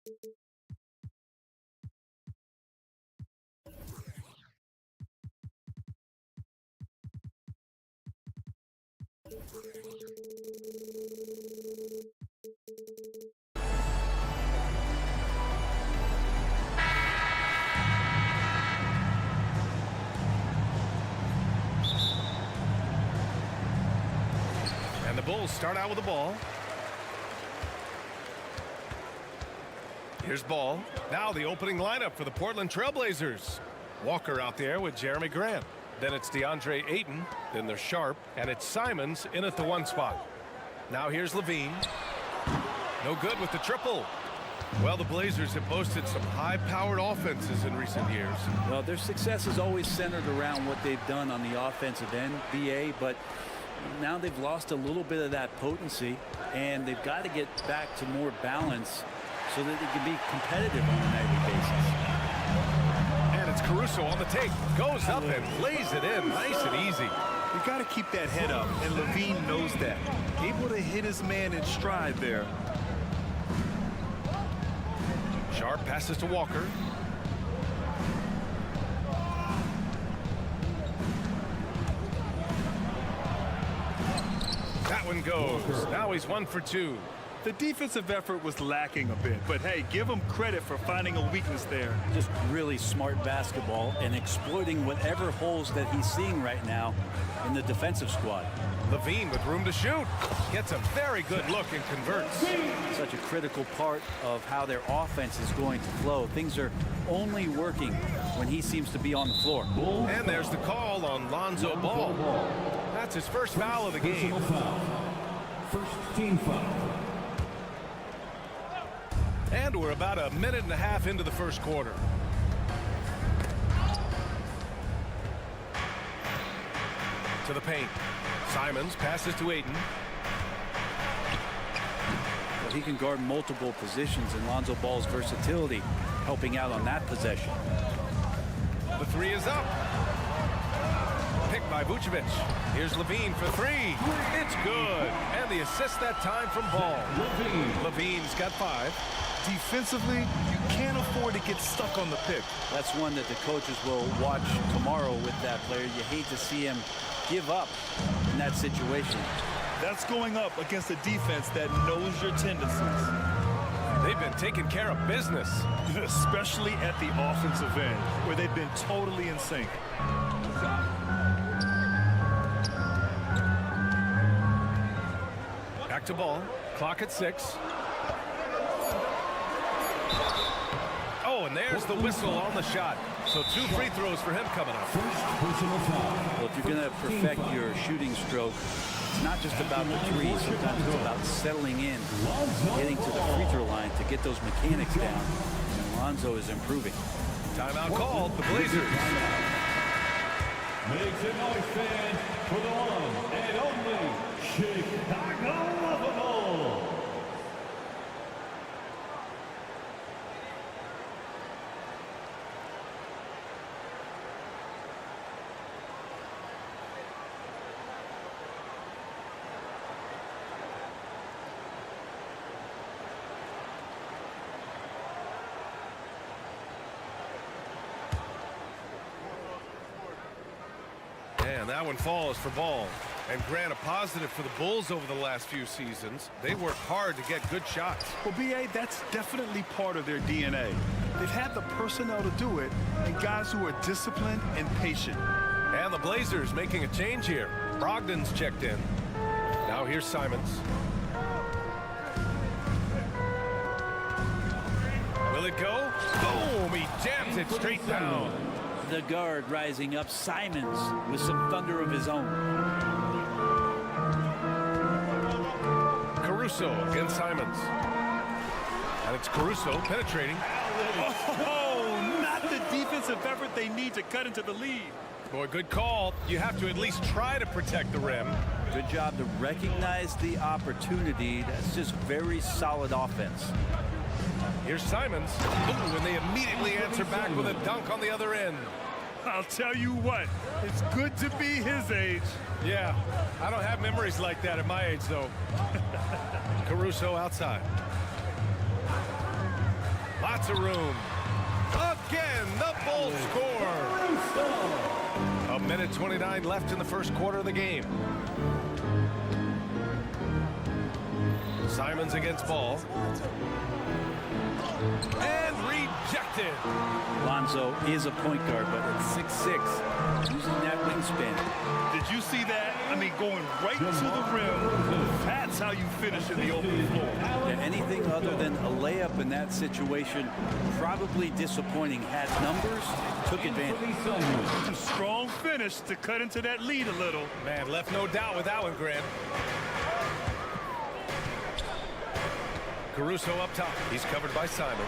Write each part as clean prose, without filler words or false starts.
And the Bulls start out with the ball. Here's ball. Now the opening lineup for the Portland Trailblazers. Walker out there with Jeremy Grant. Then it's DeAndre Ayton. Then there's Sharp. And it's Simons in at the 1 spot. Now here's Levine. No good with the triple. Well, the Blazers have boasted some high-powered offenses in recent years. Well, their success is always centered around what they've done on the offensive end, B.A., but now they've lost a little bit of that potency, and they've got to get back to more balance so that they can be competitive on a nightly basis. And it's Caruso on the take. Goes up and lays it in nice and easy. You got to keep that head up, and Levine knows that. Able to hit his man in stride there. Sharp passes to Walker. That one goes. Now he's 1 for 2. The defensive effort was lacking a bit, but hey, give him credit for finding a weakness there. Just really smart basketball and exploiting whatever holes that he's seeing right now in the defensive squad. Levine with room to shoot. Gets a very good look and converts. Such a critical part of how their offense is going to flow. Things are only working when he seems to be on the floor. And there's the call on Lonzo Ball. That's his first foul of the game. First team foul. And we're about a minute and a half into the first quarter. To the paint. Simons passes to Ayton. Well, he can guard multiple positions, and Lonzo Ball's versatility helping out on that possession. The 3 is up. Picked by Vucevic. Here's Levine for 3. It's good. And the assist that time from Ball. Levine's got 5. Defensively, you can't afford to get stuck on the pick. That's one that the coaches will watch tomorrow with that player. You hate to see him give up in that situation. That's going up against a defense that knows your tendencies. They've been taking care of business. Especially at the offensive end, where they've been totally in sync. Back to Ball. Clock at 6. Oh, and there's the whistle on the shot. So 2 free throws for him coming up. Well, if you're going to perfect your shooting stroke, it's not just about the 3. Sometimes it's about settling in, getting to the free throw line to get those mechanics down. And Lonzo is improving. Timeout called. The Blazers. Make some noise, fans, for the one and only Chicago Bull. And that one falls for Ball. And Grant, a positive for the Bulls over the last few seasons. They worked hard to get good shots. Well, B.A., that's definitely part of their DNA. They've had the personnel to do it, and guys who are disciplined and patient. And the Blazers making a change here. Brogdon's checked in. Now here's Simons. Will it go? Boom! He jams it straight down. The guard rising up, Simons, with some thunder of his own. Caruso against Simons. And it's Caruso penetrating. Oh, not the defensive effort they need to cut into the lead. Boy, good call. You have to at least try to protect the rim. Good job to recognize the opportunity. That's just very solid offense. Here's Simons. Ooh, and they immediately answer back with a dunk on the other end. I'll tell you what, it's good to be his age. Yeah, I don't have memories like that at my age, though. Caruso outside. Lots of room. Again, the Bulls score. A minute 29 left in the first quarter of the game. Simons against ball. And rejected. Lonzo is a point guard, but at 6'6", using that wingspan. Did you see that? I mean, going right to the rim. That's how you finish in the open floor. Yeah, anything other than a layup in that situation, probably disappointing. Had numbers, took advantage. A strong finish to cut into that lead a little. Man, left no doubt with that one, Grant. Caruso up top. He's covered by Simons.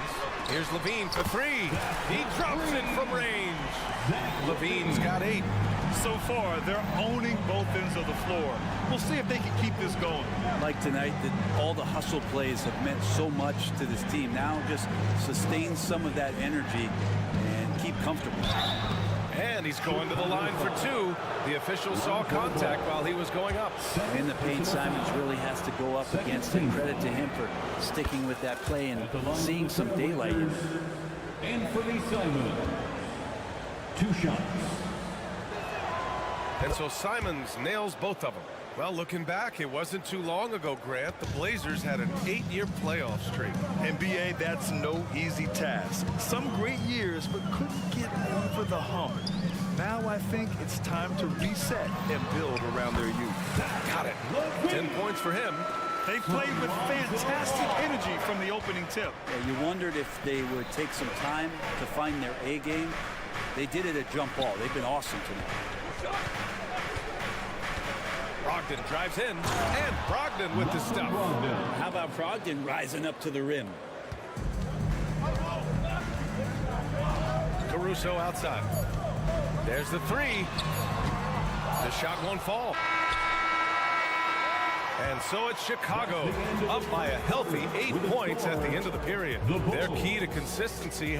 Here's Levine for three. He drops it from range. Levine's got 8. So far, they're owning both ends of the floor. We'll see if they can keep this going. Like tonight, that all the hustle plays have meant so much to this team. Now just sustain some of that energy and keep comfortable. And he's going to the line for 2. The official saw contact while he was going up. In the paint, Simons really has to go up against it. Credit to him for sticking with that play and seeing some daylight in it. Anthony Simons, 2 shots. And so Simons nails both of them. Well, looking back, it wasn't too long ago, Grant. The Blazers had an 8-year playoff streak. And B.A., that's no easy task. Some great years, but couldn't get over the hump. Now I think it's time to reset and build around their youth. Got it. 10 points for him. They played with fantastic energy from the opening tip. Yeah, you wondered if they would take some time to find their A game. They did it at jump ball. They've been awesome tonight. Brogdon drives in, and Brogdon with the stuff. How about Brogdon rising up to the rim? Caruso outside. There's the 3. The shot won't fall. And so it's Chicago, up by a healthy 8 points at the end of the period. Their key to consistency.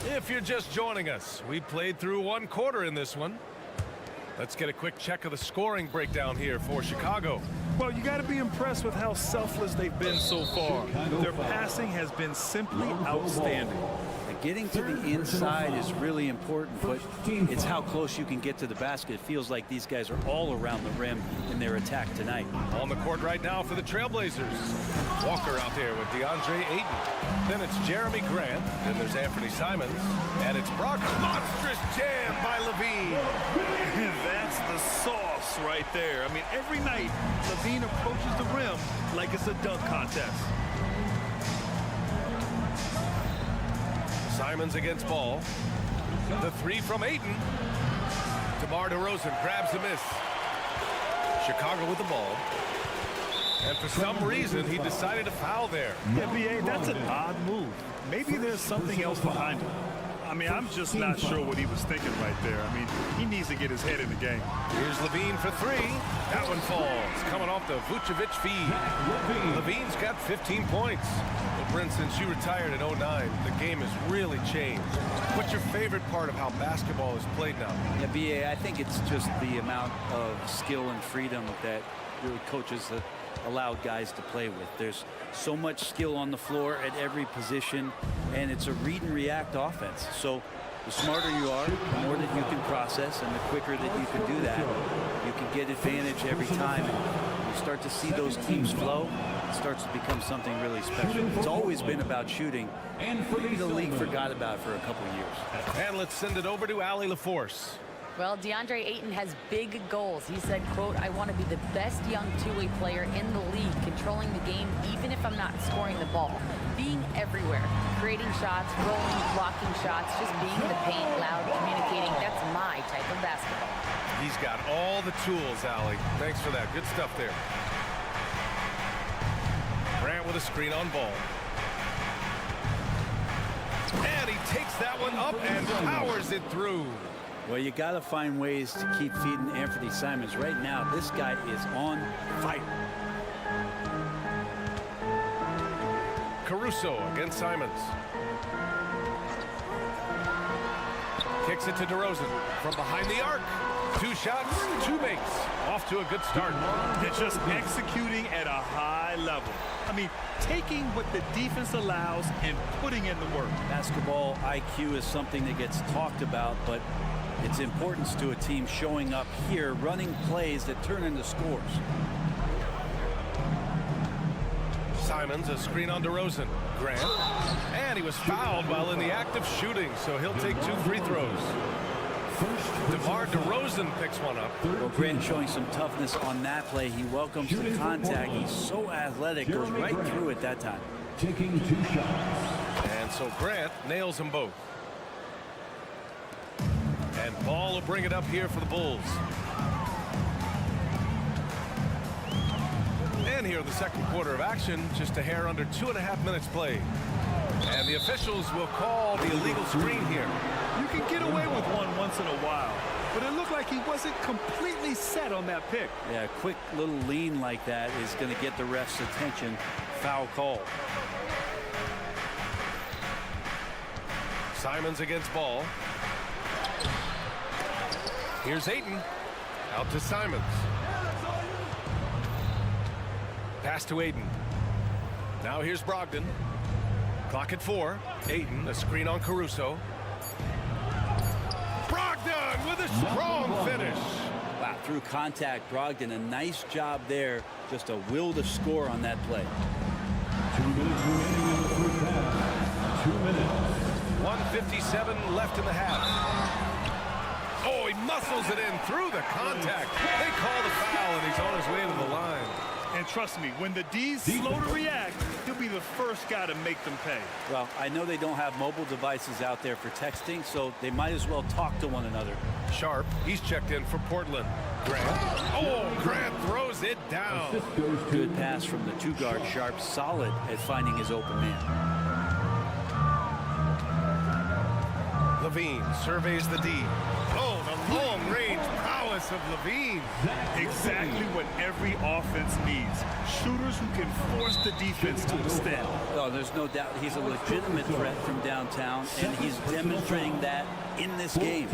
If you're just joining us, we played through 1 quarter in this one. Let's get a quick check of the scoring breakdown here for Chicago. Well, you got to be impressed with how selfless they've been so far. Their passing has been simply outstanding. Getting to the inside is really important, but it's how close you can get to the basket. It feels like these guys are all around the rim in their attack tonight. On the court right now for the Trailblazers. Walker out there with DeAndre Ayton. Then it's Jeremy Grant. Then there's Anthony Simons. And it's Brogdon. Monstrous jam by Levine. That's the sauce right there. I mean, every night, Levine approaches the rim like it's a dunk contest. Simons against ball. The 3 from Ayton. DeMar DeRozan grabs the miss. Chicago with the ball. And for some reason, he decided to foul there. Yeah, B.A., that's an odd move. Maybe there's something else behind it. I mean, I'm just not sure what he was thinking right there. I mean, he needs to get his head in the game. Here's Levine for 3. That one falls. Coming off the Vucevic feed. Levine's got 15 points. Well, Brent, since you retired in 09, the game has really changed. What's your favorite part of how basketball is played now? Yeah, B.A., I think it's just the amount of skill and freedom that really coaches have allowed guys to play with. There's so much skill on the floor at every position, and it's a read and react offense. So the smarter you are, the more that you can process, and the quicker that you can do that, you can get advantage every time. And you start to see those teams flow. It starts to become something really special. It's always been about shooting. Maybe the league forgot about it for a couple of years. And let's send it over to Allie LaForce. Well, DeAndre Ayton has big goals. He said, quote, "I want to be the best young two-way player in the league, controlling the game even if I'm not scoring the ball. Being everywhere, creating shots, rolling, blocking shots, just being in the paint, loud, communicating. That's my type of basketball." He's got all the tools, Allie. Thanks for that. Good stuff there. Grant with a screen on ball. And he takes that one up and powers it through. Well, you got to find ways to keep feeding Anthony Simons. Right now, this guy is on fire. Caruso against Simons. Kick kicks it to DeRozan from behind the arc. 2 shots, 2 makes. Off to a good start. They're just executing at a high level. I mean, taking what the defense allows and putting in the work. Basketball IQ is something that gets talked about, but its importance to a team showing up here, running plays that turn into scores. Simons, a screen on DeRozan. Grant. And he was fouled while in the act of shooting, so he'll take 2 free throws. DeMar DeRozan picks one up. Well, Grant showing some toughness on that play. He welcomes the contact. He's so athletic, goes right through it that time. Taking 2 shots. And so Grant nails them both. And Ball will bring it up here for the Bulls. And here in the second quarter of action, just a hair under 2.5 minutes played. And the officials will call the illegal screen here. You can get away with one once in a while, but it looked like he wasn't completely set on that pick. Yeah, a quick little lean like that is going to get the ref's attention. Foul call. Simons against Ball. Here's Ayton. Out to Simons. Pass to Ayton. Now here's Brogdon. Clock at 4. Ayton, a screen on Caruso. Brogdon with a strong finish. Wow, through contact, Brogdon, a nice job there. Just a will to score on that play. 2 minutes remaining in the first half. 2 minutes. 1:57 left in the half. Oh, he muscles it in through the contact. They call the foul, and he's on his way to the line. And trust me, when the D's slow to react, he'll be the first guy to make them pay. Well, I know they don't have mobile devices out there for texting, so they might as well talk to one another. Sharp, he's checked in for Portland. Grant. Oh, Grant throws it down. Good pass from the 2-guard. Sharp, solid at finding his open man. Levine surveys the D. Oh, the long-range prowess of Levine. Exactly what every offense needs. Shooters who can force the defense to extend. Oh, there's no doubt he's a legitimate threat from downtown, and he's demonstrating that in this game.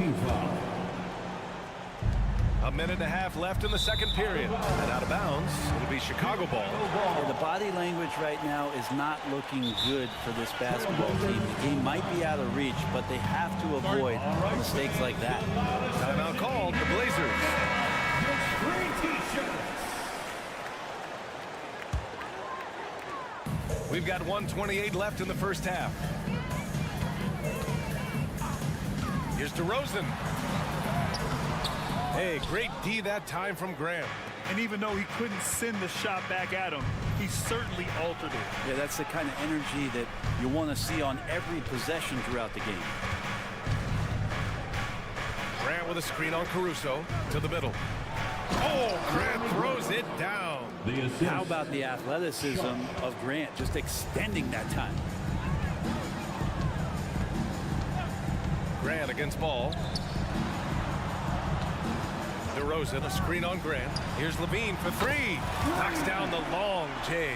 1.5 minutes left in the second period. And out of bounds, it'll be Chicago ball. Yeah, the body language right now is not looking good for this basketball team. The game might be out of reach, but they have to avoid mistakes like that. Timeout called, the Blazers. We've got 1:28 left in the first half. Here's DeRozan. Hey, great D that time from Graham. And even though he couldn't send the shot back at him, he certainly altered it. Yeah, that's the kind of energy that you want to see on every possession throughout the game. Grant with a screen on Caruso to the middle. Oh, Grant throws it down. How about the athleticism of Grant just extending that time? Grant against Ball. DeRozan, a screen on Grant. Here's Levine for 3. Knocks down the long J.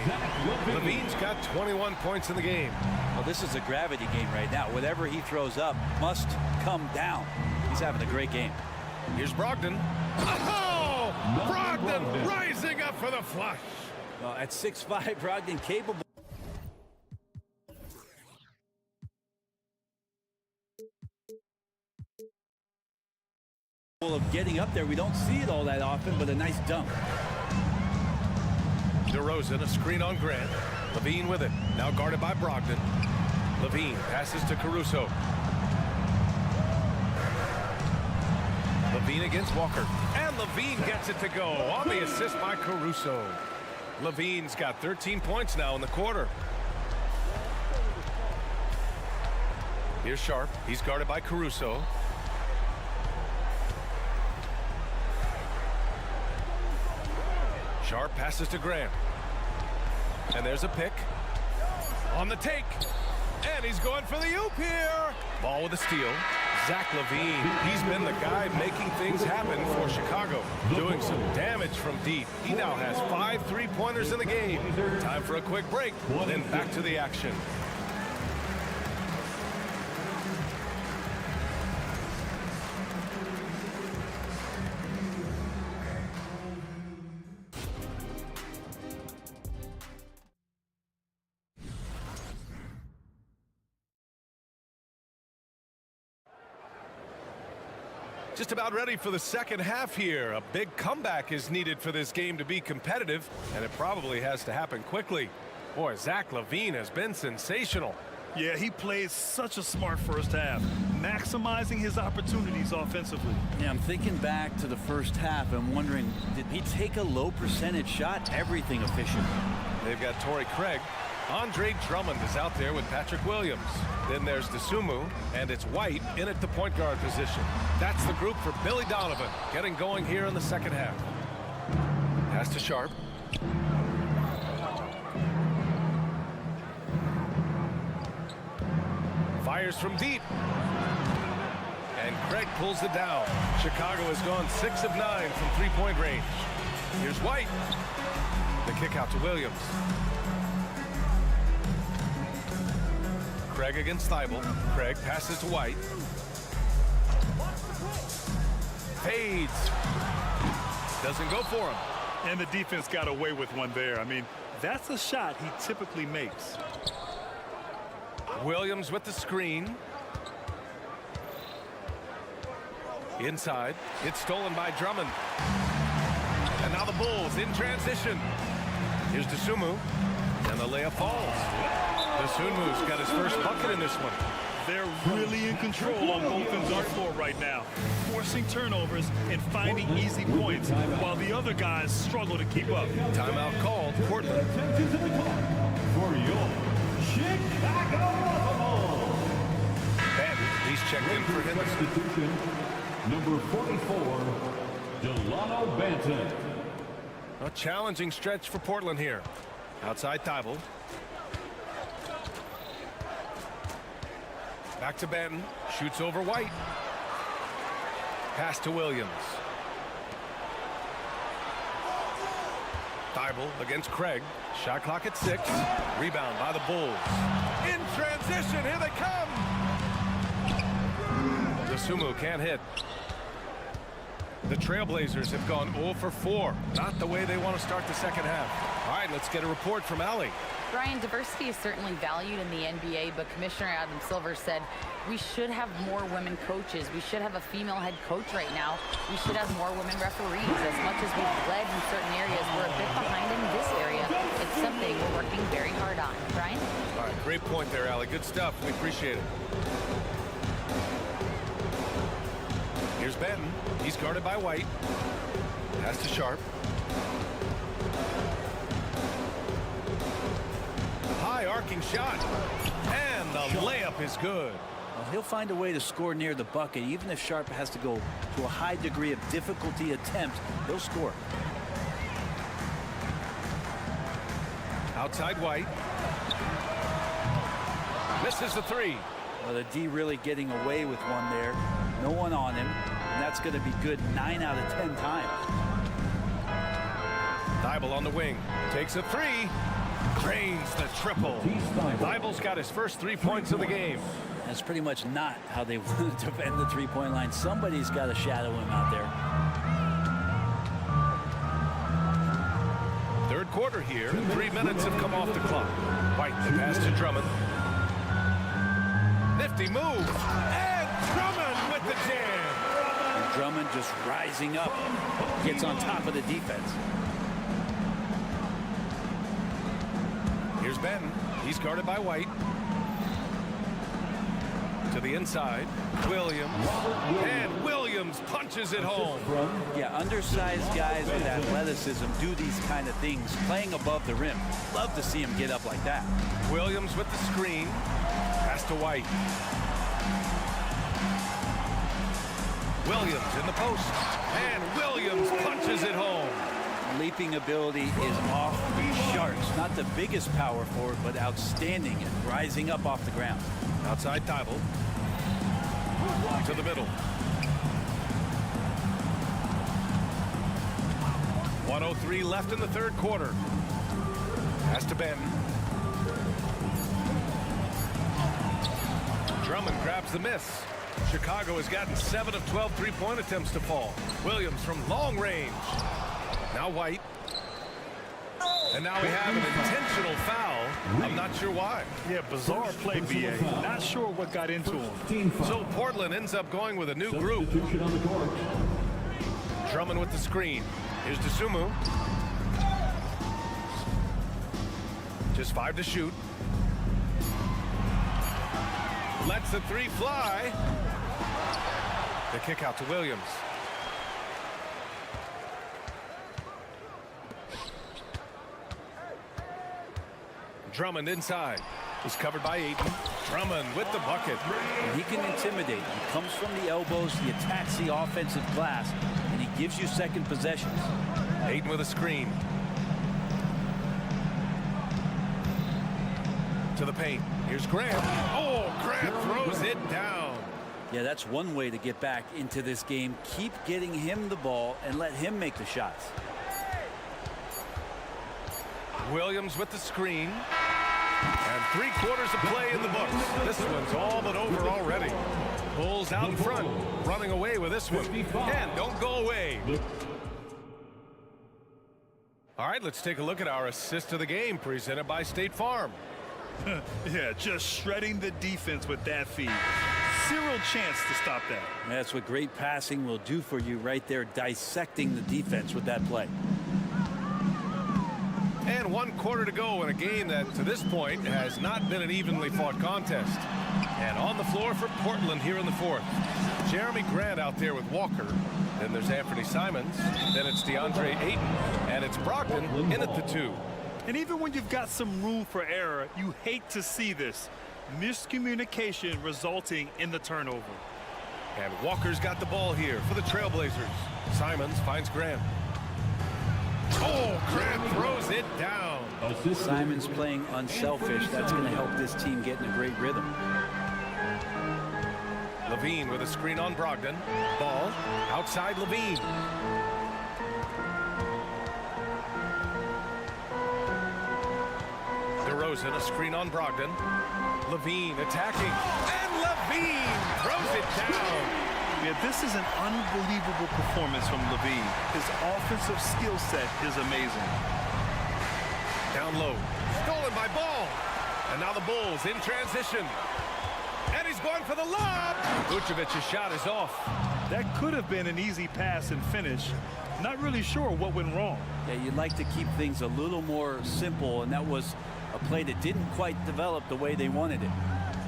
Levine's got 21 points in the game. Well, this is a gravity game right now. Whatever he throws up must come down. He's having a great game. Here's Brogdon. Oh! Brogdon rising up for the flush. Well, at 6'5", Brogdon capable of getting up there. We don't see it all that often, but a nice dunk. DeRozan, a screen on Grant. Levine with it. Now guarded by Brogdon. Levine passes to Caruso. Levine against Walker. And Levine gets it to go on the assist by Caruso. Levine's got 13 points now in the quarter. Here's Sharp. He's guarded by Caruso. Sharp passes to Grant. And there's a pick. On the take. And he's going for the oop here. Ball with a steal. Zach LaVine. He's been the guy making things happen for Chicago. Doing some damage from deep. He now has 5 3-pointers in the game. Time for a quick break. Then back to the action. Just about ready for the second half here. A big comeback is needed for this game to be competitive, and it probably has to happen quickly. Boy, Zach LaVine has been sensational. Yeah, he played such a smart first half, maximizing his opportunities offensively. Yeah, I'm thinking back to the first half. I'm wondering, did he take a low percentage shot? Everything efficient. They've got Torrey Craig. Andre Drummond is out there with Patrick Williams. Then there's DeSumo, and it's White in at the point guard position. That's the group for Billy Donovan, getting going here in the second half. Pass to Sharp. Fires from deep. And Craig pulls it down. Chicago has gone 6 of 9 from three-point range. Here's White. The kick out to Williams. Craig against Thibault. Craig passes to White. Fades. Doesn't go for him. And the defense got away with one there. I mean, that's a shot he typically makes. Williams with the screen. Inside. It's stolen by Drummond. And now the Bulls in transition. Here's DeSumo. And the layup falls. DeSumu's got his first bucket in this one. They're really in control on both ends of the floor right now, forcing turnovers and finding easy points while the other guys struggle to keep up. Timeout called. Portland. For your Chicago Bulls. Benton, he's checked in for him. Substitution, number 44, Delano Banton. A challenging stretch for Portland here. Outside Thibault. Back to Benton. Shoots over White. Pass to Williams. Thibault against Craig. Shot clock at 6. Rebound by the Bulls. In transition. Here they come. DeSumo can't hit. The Trailblazers have gone 0 for 4. Not the way they want to start the second half. All right, let's get a report from Allie. Brian, diversity is certainly valued in the NBA, but Commissioner Adam Silver said we should have more women coaches. We should have a female head coach right now. We should have more women referees. As much as we've led in certain areas, we're a bit behind in this area. It's something we're working very hard on. Brian? All right, great point there, Allie. Good stuff. We appreciate it. Here's Benton. He's guarded by White. Pass to Sharp. High arcing shot. And the layup is good. Well, he'll find a way to score near the bucket. Even if Sharp has to go to a high degree of difficulty attempt, he'll score. Outside White. Misses the 3. Well, the D really getting away with one there. No one on him. And that's going to be good 9 out of 10 times. Thibault on the wing. Takes a 3. Drains the triple. Thibault's got his first 3 points of the game. That's pretty much not how they want to defend the three-point line. Somebody's got to shadow him out there. Third quarter here. 3 minutes have come off the clock. White, the pass to Drummond. Nifty move. And Drummond with the jam. And Drummond just rising up. Gets on top of the defense. Here's Benton. He's guarded by White. To the inside. Williams. And Williams punches it home. Yeah, undersized guys with athleticism do these kind of things, playing above the rim. Love to see him get up like that. Williams with the screen. Pass to White. Williams in the post. And Williams punches it home. Leaping ability is off the charts. Not the biggest power forward, but outstanding and rising up off the ground. Outside Thibault. To the middle. 1:03 left in the third quarter. Pass to Benton. Drummond grabs the miss. Chicago has gotten 7 of 12 three-point attempts to fall. Williams from long range. Now White. And now we have an intentional foul I'm not sure why. Yeah, bizarre play, B.A. Not sure what got into him. So Portland ends up going with a new group. Substitution on the court. Drummond with the screen. Here's Dosunmu. Just 5 to shoot. Lets the 3 fly. The kick out to Williams. Drummond inside. He's covered by Ayton. Drummond with the bucket. He can intimidate. He comes from the elbows, he attacks the offensive glass, and he gives you second possessions. Ayton with a screen. To the paint. Here's Grant. Oh, Grant throws it down. Yeah, that's one way to get back into this game. Keep getting him the ball and let him make the shots. Williams with the screen. And 3/4 of play in the books. This one's all but over already. Bulls out in front, running away with this one. And don't go away. All right, let's take a look at our assist of the game presented by State Farm. Yeah, just shredding the defense with that feed. Zero chance to stop that. That's what great passing will do for you right there, dissecting the defense with that play. And 1/4 to go in a game that, to this point, has not been an evenly fought contest. And on the floor for Portland here in the 4th. Jeremy Grant out there with Walker. Then there's Anthony Simons. Then it's DeAndre Ayton. And it's Brogdon in at the 2. And even when you've got some room for error, you hate to see this. Miscommunication resulting in the turnover. And Walker's got the ball here for the Trailblazers. Simons finds Grant. Oh, Grant throws it down. Simons playing unselfish. That's going to help this team get in a great rhythm. Levine with a screen on Brogdon. Ball outside Levine. DeRozan, a screen on Brogdon. Levine attacking. And Levine throws it down. Yeah, this is an unbelievable performance from Levine. His offensive skill set is amazing. Down low. Stolen by Ball. And now the Bulls in transition. And he's going for the lob. Vucevic's shot is off. That could have been an easy pass and finish. Not really sure what went wrong. Yeah, you'd like to keep things a little more simple, and that was a play that didn't quite develop the way they wanted it.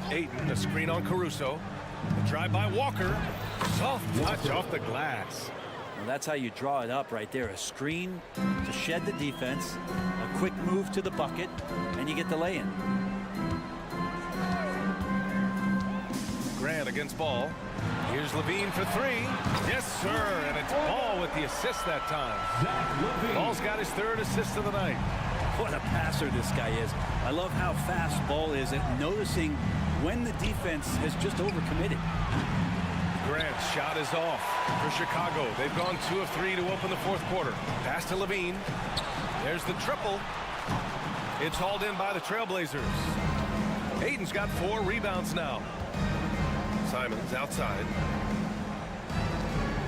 Ayton, a screen on Caruso. The drive by Walker. Soft touch off the glass. Well, that's how you draw it up right there. A screen to shed the defense, a quick move to the bucket, and you get the lay-in. Grant against Ball. Here's Levine for 3. Yes, sir. And it's Ball with the assist that time. Ball's got his 3rd assist of the night. What a passer this guy is. I love how fast Ball is at noticing when the defense has just overcommitted. Grant's shot is off for Chicago. They've gone 2 of 3 to open the 4th quarter. Pass to Levine. There's the triple. It's hauled in by the Trailblazers. Ayton's got 4 rebounds now. Simons outside.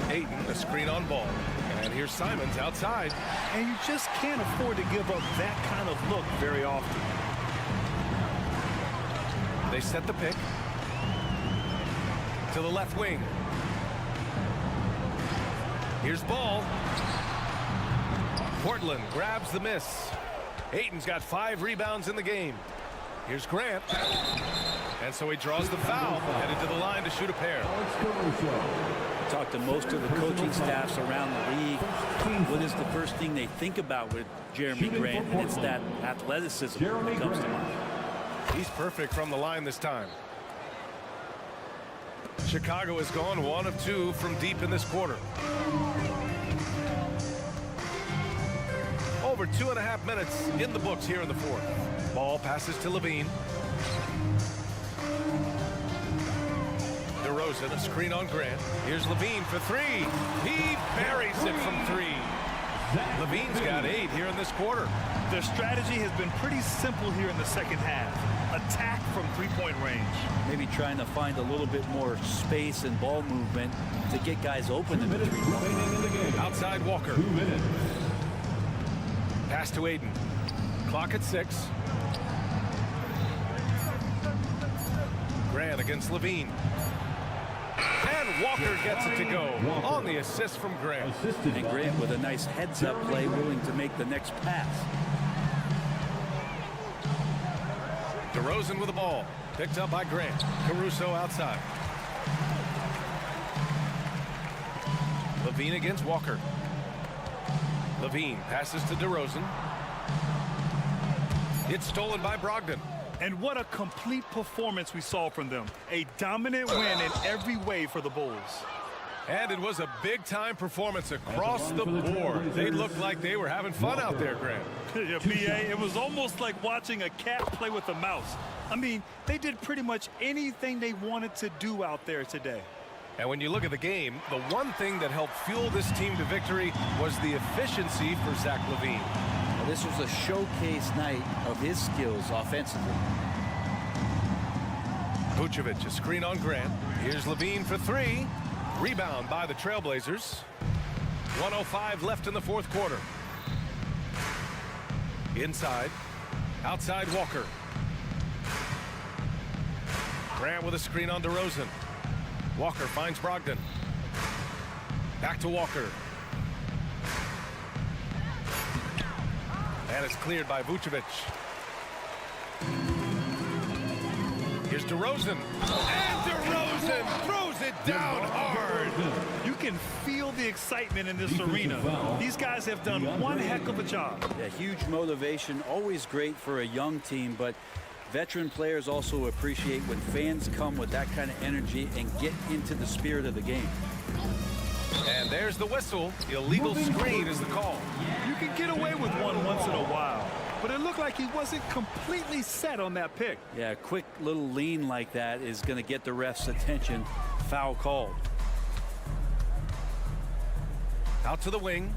Ayton, a screen on Ball. And here's Simons outside. And you just can't afford to give up that kind of look very often. They set the pick to the left wing. Here's Ball. Portland grabs the miss. Ayton's got 5 rebounds in the game. Here's Grant. And so he draws the foul, headed to the line to shoot a pair. Talk to most of the coaching staffs around the league. What is the first thing they think about with Jeremy Grant? And it's that athleticism that comes to mind. He's perfect from the line this time. Chicago has gone 1 of 2 from deep in this quarter. Over 2.5 minutes in the books here in the 4th. Ball passes to Levine. DeRozan, a screen on Grant. Here's Levine for 3. He buries it from 3. Levine's got 8 here in this quarter. Their strategy has been pretty simple here in the second half. Attack from 3-point range. Maybe trying to find a little bit more space and ball movement to get guys open in the 3-point. Outside Walker. 2 minutes. Pass to Ayton. Clock at 6. Grant against Levine. And Walker gets it to go on the assist from Grant. And Grant with a nice heads-up play, willing to make the next pass. DeRozan with the ball. Picked up by Grant. Caruso outside. Levine against Walker. Levine passes to DeRozan. It's stolen by Brogdon. And what a complete performance we saw from them. A dominant win in every way for the Bulls. And it was a big-time performance across the board. They looked like they were having fun out there, Grant. Yeah, B.A., it was almost like watching a cat play with a mouse. I mean, they did pretty much anything they wanted to do out there today. And when you look at the game, the one thing that helped fuel this team to victory was the efficiency for Zach LaVine. Now, this was a showcase night of his skills offensively. Vucevic, a screen on Grant. Here's LaVine for three. Rebound by the Trailblazers. 1:05 left in the fourth quarter. Inside. Outside Walker. Grant with a screen on DeRozan. Walker finds Brogdon. Back to Walker. And it's cleared by Vucevic. Here's DeRozan. And DeRozan throws it down hard. You can feel the excitement in this arena. These guys have done one heck of a job. Yeah, huge motivation, always great for a young team, but veteran players also appreciate when fans come with that kind of energy and get into the spirit of the game. And there's the whistle. Illegal screen is the call. You can get away with one once in a while, but it looked like he wasn't completely set on that pick. Yeah, a quick little lean like that is going to get the ref's attention. Foul called. Out to the wing.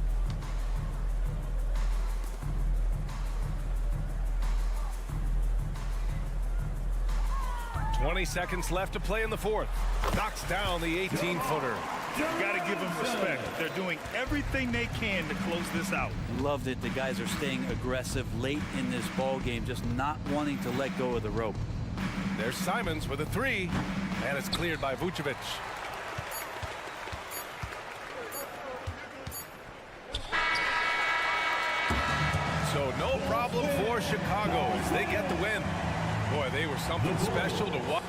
.20 seconds left to play in the fourth. Knocks down the 18-footer. You got to give them respect. They're doing everything they can to close this out. Love that the guys are staying aggressive late in this ball game, just not wanting to let go of the rope. There's Simons with a three, and it's cleared by Vucevic. So no problem for Chicago as they get the win. Boy, they were something special to watch.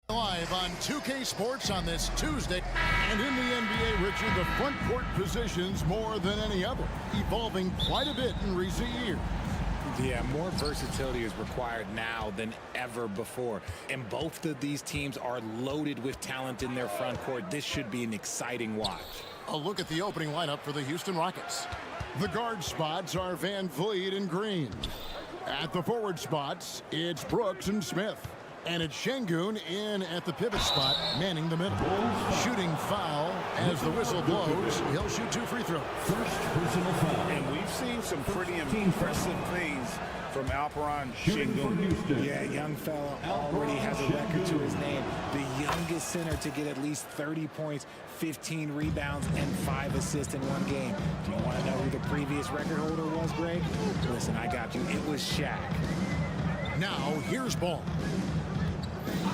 Live on 2K Sports on this Tuesday. And in the NBA, Richard, the front court positions more than any other, evolving quite a bit in recent years. Yeah, more versatility is required now than ever before. And both of these teams are loaded with talent in their front court. This should be an exciting watch. A look at the opening lineup for the Houston Rockets. The guard spots are Van Vliet and Green. At the forward spots, it's Brooks and Smith. And it's Şengün in at the pivot spot, manning the middle. Shooting foul as the whistle blows. He'll shoot 2 free throws. First personal foul. And we've seen some pretty impressive things from Alperen Şengün. Yeah, young fella already has a record to his name. The youngest center to get at least 30 points, 15 rebounds, and 5 assists in one game. Do you want to know who the previous record holder was, Greg? Listen, I got you. It was Shaq. Now, here's ball.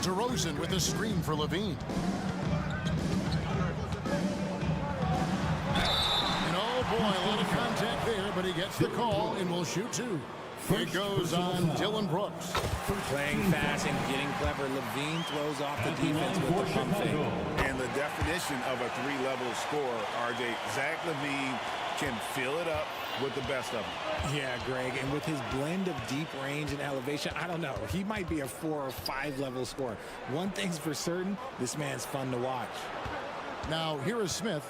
DeRozan with a screen for Levine. And oh boy, a lot of contact there, but he gets the call and will shoot 2. It goes on Dylan Brooks. Playing fast and getting clever, Levine throws off the defense with the pump fake. And the definition of a 3-level scorer, RJ, Zach LaVine can fill it up with the best of them. Yeah, Greg, and with his blend of deep range and elevation, I don't know. He might be a 4 or 5 level scorer. One thing's for certain, this man's fun to watch. Now, here is Smith.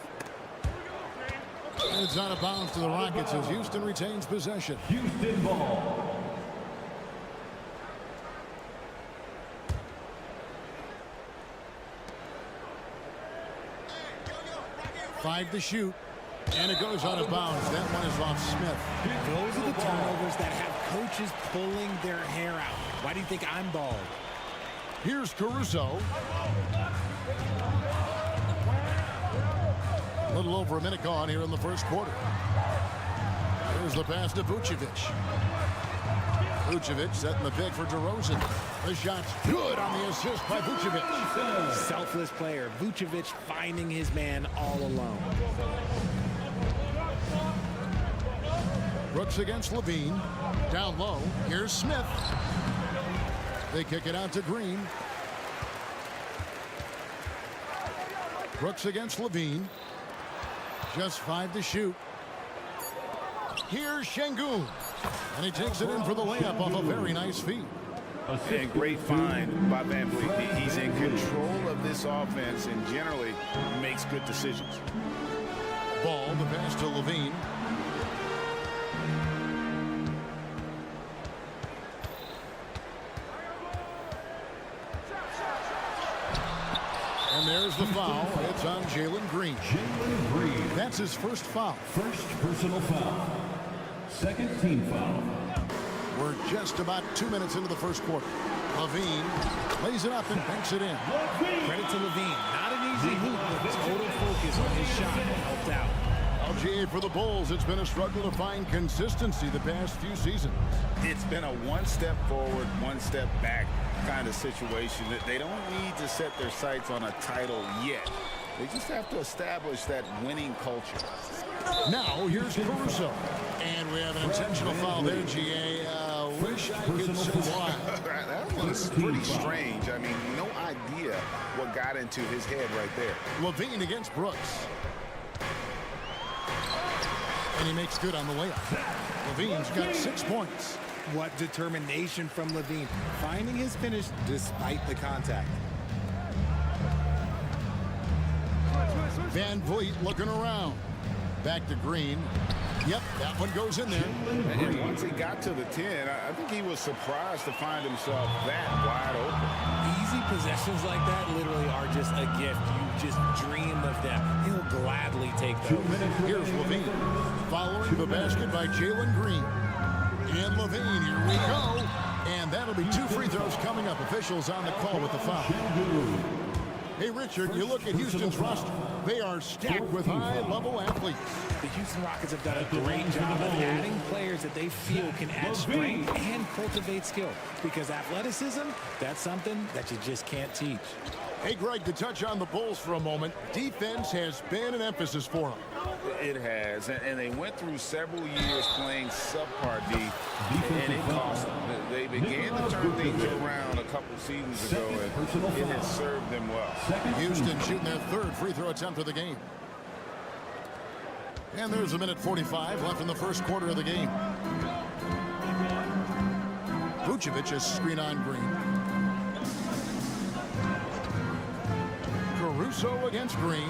And it's out of bounds to the Rockets as Houston retains possession. Houston ball. 5 to shoot. And it goes out of bounds. That one is off Smith. Those are the turnovers that have coaches pulling their hair out. Why do you think I'm bald? Here's Caruso. A little over a minute gone here in the first quarter. Here's the pass to Vucevic. Vucevic setting the pick for DeRozan. The shot's good on the assist by Vucevic. Selfless player. Vucevic finding his man all alone. Brooks against Levine. Down low. Here's Smith. They kick it out to Green. Brooks against Levine. Just 5 to shoot. Here's Şengün. And he takes it in for the layup off a very nice feed. And great find by Van Vliet. He's in control of this offense and generally makes good decisions. Ball, the pass to Levine. And there's the foul. It's on Jalen Green. Jalen Green. That's his first foul. First personal foul. Second team foul. We're just about 2 minutes into the first quarter. Levine lays it up and banks it in. Credit to Levine. Not an easy hoop, but total focus on his shot helped out. LGA for the Bulls. It's been a struggle to find consistency the past few seasons. It's been a one step forward, one step back kind of situation. They don't need to set their sights on a title yet. They just have to establish that winning culture. Now, here's Caruso. And we have an intentional foul there, GA. Wish I could say why. That was pretty strange. I mean, no idea what got into his head right there. Levine against Brooks. And he makes good on the layup. Levine's got 6 points. What determination from Levine, finding his finish despite the contact. Van Vliet looking around. Back to Green. Yep, that one goes in there. And once he got to the 10, I think he was surprised to find himself that wide open. Easy possessions like that literally are just a gift. You just dream of them. He'll gladly take those. Here's Levine. Following the basket by Jalen Green. And Levine, here we go. And that'll be 2 free throws coming up. Officials on the call with the foul. Hey, Richard, you look at Houston's roster. They are stacked with high-level athletes. The Houston Rockets have done a great job of adding players that they feel can add strength and cultivate skill. Because athleticism, that's something that you just can't teach. Hey, Greg, to touch on the Bulls for a moment, defense has been an emphasis for them. It has, and they went through several years playing subpar D, and it cost them. They began to turn things around a couple seasons ago, and it has served them well. Houston shooting their third free throw attempt of the game. And there's a minute 45 left in the first quarter of the game. Vucevic is screen on Green. Caruso against Green.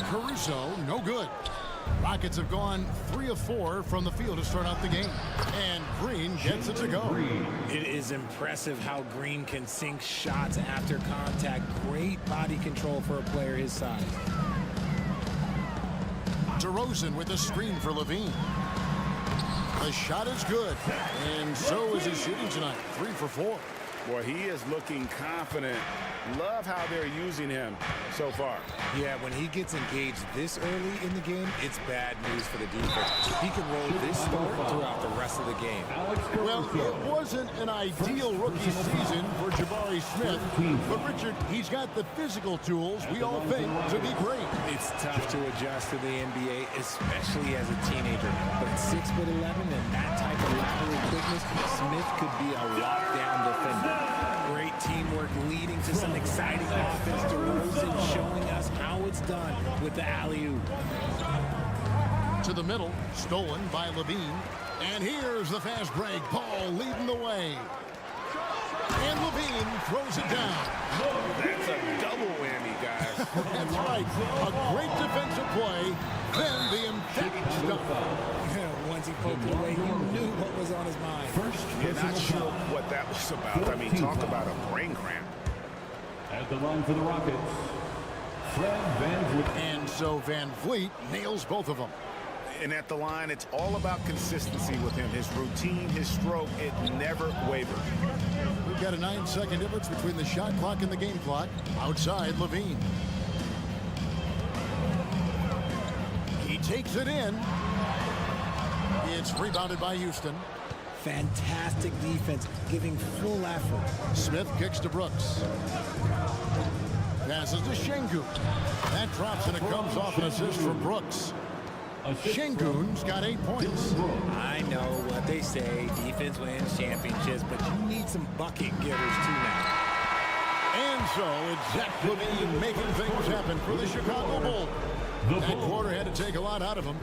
Caruso, no good. Rockets have gone 3 of 4 from the field to start out the game. And Green gets it to go. It is impressive how Green can sink shots after contact. Great body control for a player his size. DeRozan with a screen for Levine. The shot is good. And so is his shooting tonight. 3 for 4. Boy, he is looking confident. Love how they're using him so far. Yeah, when he gets engaged this early in the game, it's bad news for the defense. He can roll this start throughout the rest of the game. Well, it wasn't an ideal rookie season for Jabari Smith, but Richard, he's got the physical tools we all think to be great. It's tough to adjust to the NBA, especially as a teenager. But at 6'11" and that type of lateral quickness, Smith could be a lockdown defender. Great teamwork leading to some exciting offense. DeRozan showing us how it's done with the alley-oop. To the middle, stolen by Levine. And here's the fast break. Paul leading the way. And Levine throws it down. That's a double whammy, guys. That's right. A great defensive play. Then the emphatic stuff. Once he poked it away, he knew what was on his mind. You're not sure what that was about. I mean, talk about a brain cramp. At the line for the Rockets, Fred VanVleet. And so Van Vliet nails both of them. And at the line, it's all about consistency with him. His routine, his stroke, it never wavers. We've got a 9-second difference between the shot clock and the game clock. Outside, Levine. He takes it in. It's rebounded by Houston. Fantastic defense, giving full effort. Smith kicks to Brooks. Passes to Şengün. That drops and it comes off an assist from Brooks. Şengün's got 8 points. I know what they say, defense wins championships, but you need some bucket getters too now. And so it's Zach LaVine making things happen for the Chicago Bulls. That quarter had to take a lot out of him.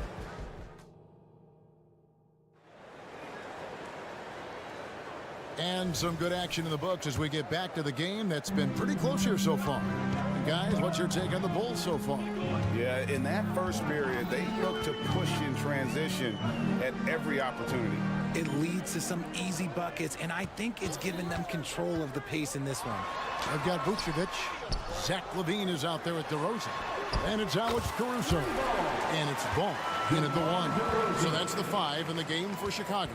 And some good action in the books as we get back to the game that's been pretty close here so far. And guys, what's your take on the Bulls so far? Yeah, in that first period, they look to push in transition at every opportunity. It leads to some easy buckets, and I think it's given them control of the pace in this one. I've got Vucevic. Zach LaVine is out there with DeRozan. And it's Alex Caruso. And it's Ball in at the 1. So that's the 5 in the game for Chicago.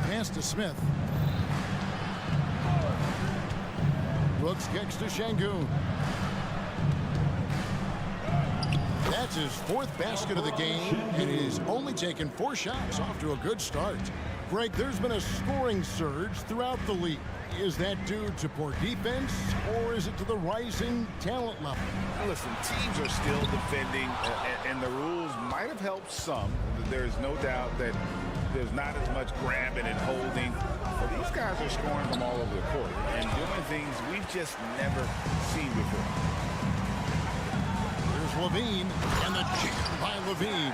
Pass to Smith. Brooks kicks to Şengün. That's his 4th basket of the game, and he's only taken 4 shots, off to a good start. Greg, there's been a scoring surge throughout the league. Is that due to poor defense, or is it to the rising talent level? Listen, teams are still defending, and the rules might have helped some. There's no doubt that there's not as much grabbing and holding. But these guys are scoring from all over the court and doing things we've just never seen before. There's Levine, and the kick by Levine.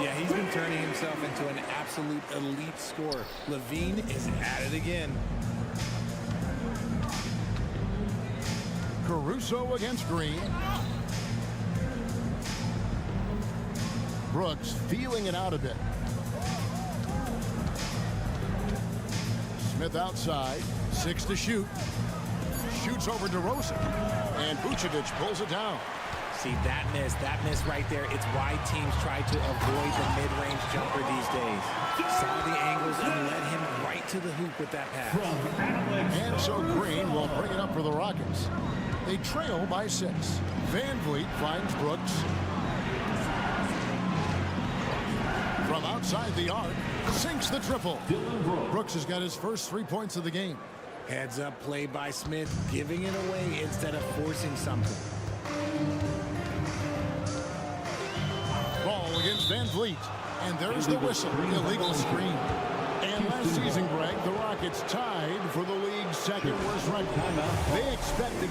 Yeah, he's been turning himself into an absolute elite scorer. Levine is at it again. Caruso against Green. Brooks feeling it out a bit. Smith outside, 6 to shoot. Shoots over DeRozan, and Vucevic pulls it down. See, that miss right there, it's why teams try to avoid the mid-range jumper these days. Saw the angles and led him right to the hoop with that pass. And so Green will bring it up for the Rockets. They trail by 6. Van Vliet finds Brooks. From outside. outside the arc. Sinks the triple. Brooks has got his first 3 points of the game. Heads up play by Smith, giving it away instead of forcing something. Ball against Van Vliet. And there's the whistle. Illegal screen. And last season, Greg, the Rockets tied for the league's second worst record. They expected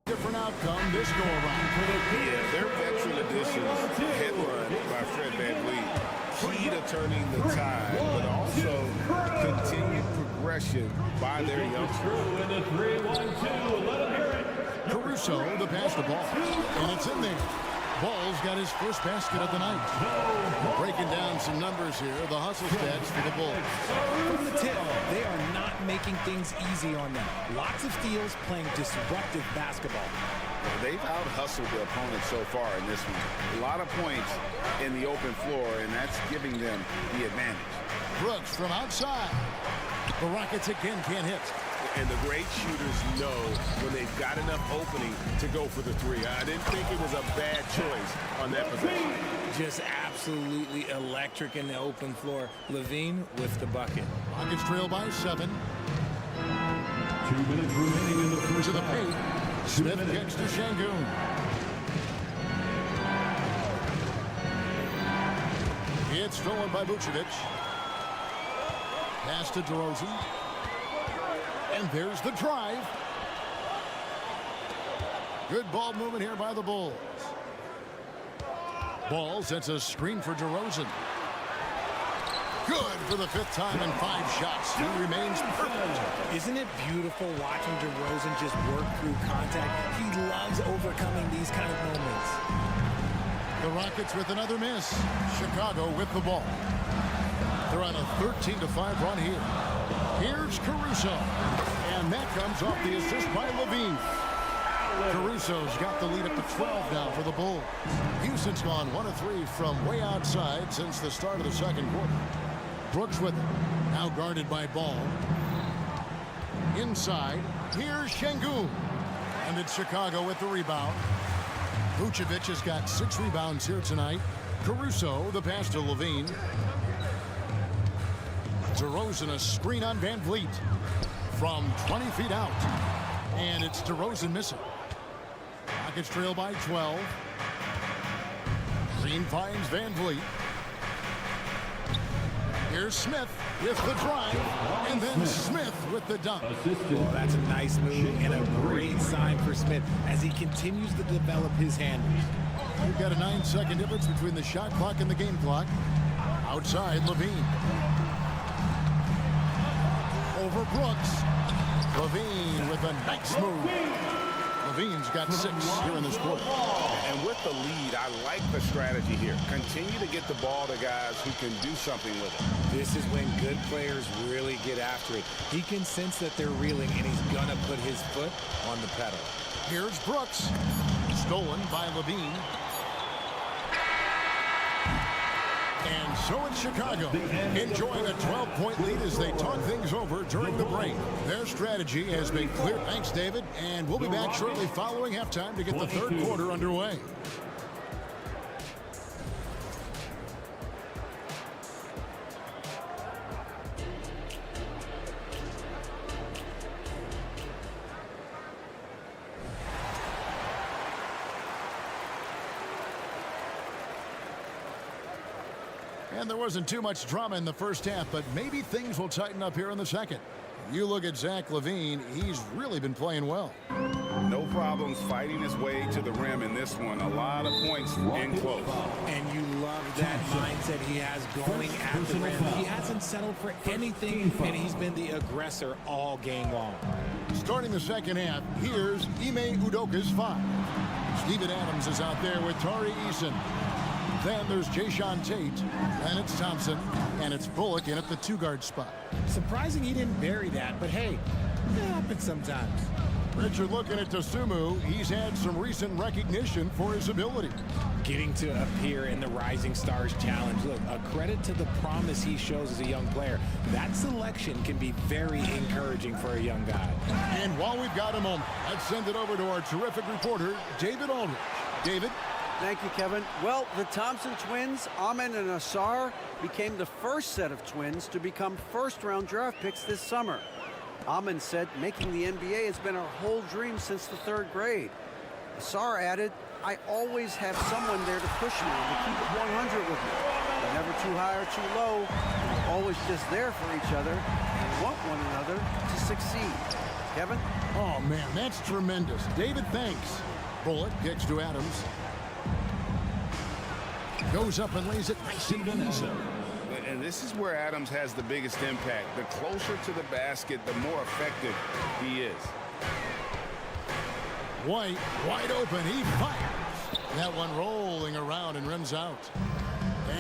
different outcome this go around. Yeah, their veteran additions, headline by Fred VanVleet, key to turning the tide, but also continued progression by their youngsters. In the 3-1-2, let him hear it. Caruso, the pass the ball, and it's in there. Ball's got his first basket of the night. Breaking down some numbers here, the hustle stats for the Bulls. From the tip, they are not making things easy on them. Lots of steals, playing disruptive basketball. They've out-hustled the opponent so far in this one. A lot of points in the open floor, and that's giving them the advantage. Brooks from outside. The Rockets again can't hit. And the great shooters know when they've got enough opening to go for the three. I didn't think it was a bad choice on that possession. Just absolutely electric in the open floor. Levine with the bucket. Rockets trail by 7. 2 minutes remaining in the first To the half. paint. Smith kicks to Şengün. It's stolen by Vucevic. Pass to DeRozan. And there's the drive. Good ball movement here by the Bulls. Ball sets a screen for DeRozan. Good for the 5th time in 5 shots. He remains perfect. Isn't it beautiful watching DeRozan just work through contact? He loves overcoming these kind of moments. The Rockets with another miss. Chicago with the ball. They're on a 13-5 run here. Here's Caruso. And that comes off the assist by Levine. Caruso's got the lead up to 12 now for the Bulls. Houston's gone 1 of 3 from way outside since the start of the second quarter. Brooks with it. Now guarded by Ball. Inside. Here's Şengün. And it's Chicago with the rebound. Vucevic has got 6 rebounds here tonight. Caruso, the pass to Levine. DeRozan, a screen on Van Vliet from 20 feet out. And it's DeRozan missing. Rockets trail by 12. Green finds Van Vliet. Here's Smith with the drive. And then Smith with the dunk. Well, that's a nice move and a great sign for Smith as he continues to develop his handles. We've got a 9-second difference between the shot clock and the game clock. Outside, Levine. Over Brooks. Levine with a nice move. Levine's got 6 here in this quarter. And with the lead, I like the strategy here. Continue to get the ball to guys who can do something with it. This is when good players really get after it. He can sense that they're reeling, and he's going to put his foot on the pedal. Here's Brooks. Stolen by Levine. And so it's Chicago, enjoying a 12-point lead as they talk things over during the break. Their strategy has been clear. Thanks, David. And we'll be back shortly following halftime to get the third quarter underway. And there wasn't too much drama in the first half, but maybe things will tighten up here in the second. You look at Zach LaVine, he's really been playing well. No problems fighting his way to the rim in this one. A lot of points in close. And you love that mindset he has going at the rim. He hasn't settled for anything, and he's been the aggressor all game long. Starting the second half, here's Ime Udoka's 5. Steven Adams is out there with Tari Eason. Then there's Jayshawn Tate, and it's Thompson, and it's Bullock in at the 2-guard spot. Surprising he didn't bury that, but hey, it happens sometimes. Richard looking at Dosunmu. He's had some recent recognition for his ability. Getting to appear in the Rising Stars Challenge. Look, a credit to the promise he shows as a young player. That selection can be very encouraging for a young guy. And while we've got a moment, let's send it over to our terrific reporter, David Aldridge. David? Thank you, Kevin. Well, the Thompson twins, Amin and Asar, became the first set of twins to become first-round draft picks this summer. Amin said making the NBA has been our whole dream since the 3rd grade. Asar added, I always have someone there to push me and to keep it 100 with me. We're never too high or too low. We're always just there for each other and want one another to succeed. Kevin? Oh, man, that's tremendous. David, thanks. Bullock kicks to Adams. Goes up and lays it nice and easy. And this is where Adams has the biggest impact. The closer to the basket, the more effective he is. White, wide open, he fires. That one rolling around and runs out.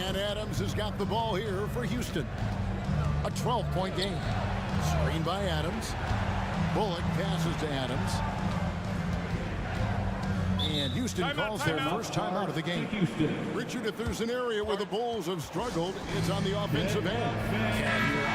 And Adams has got the ball here for Houston. A 12-point game. Screen by Adams. Bullock passes to Adams. And Houston calls their first timeout of the game. Richard, if there's an area where the Bulls have struggled, it's on the offensive end. Yeah, you're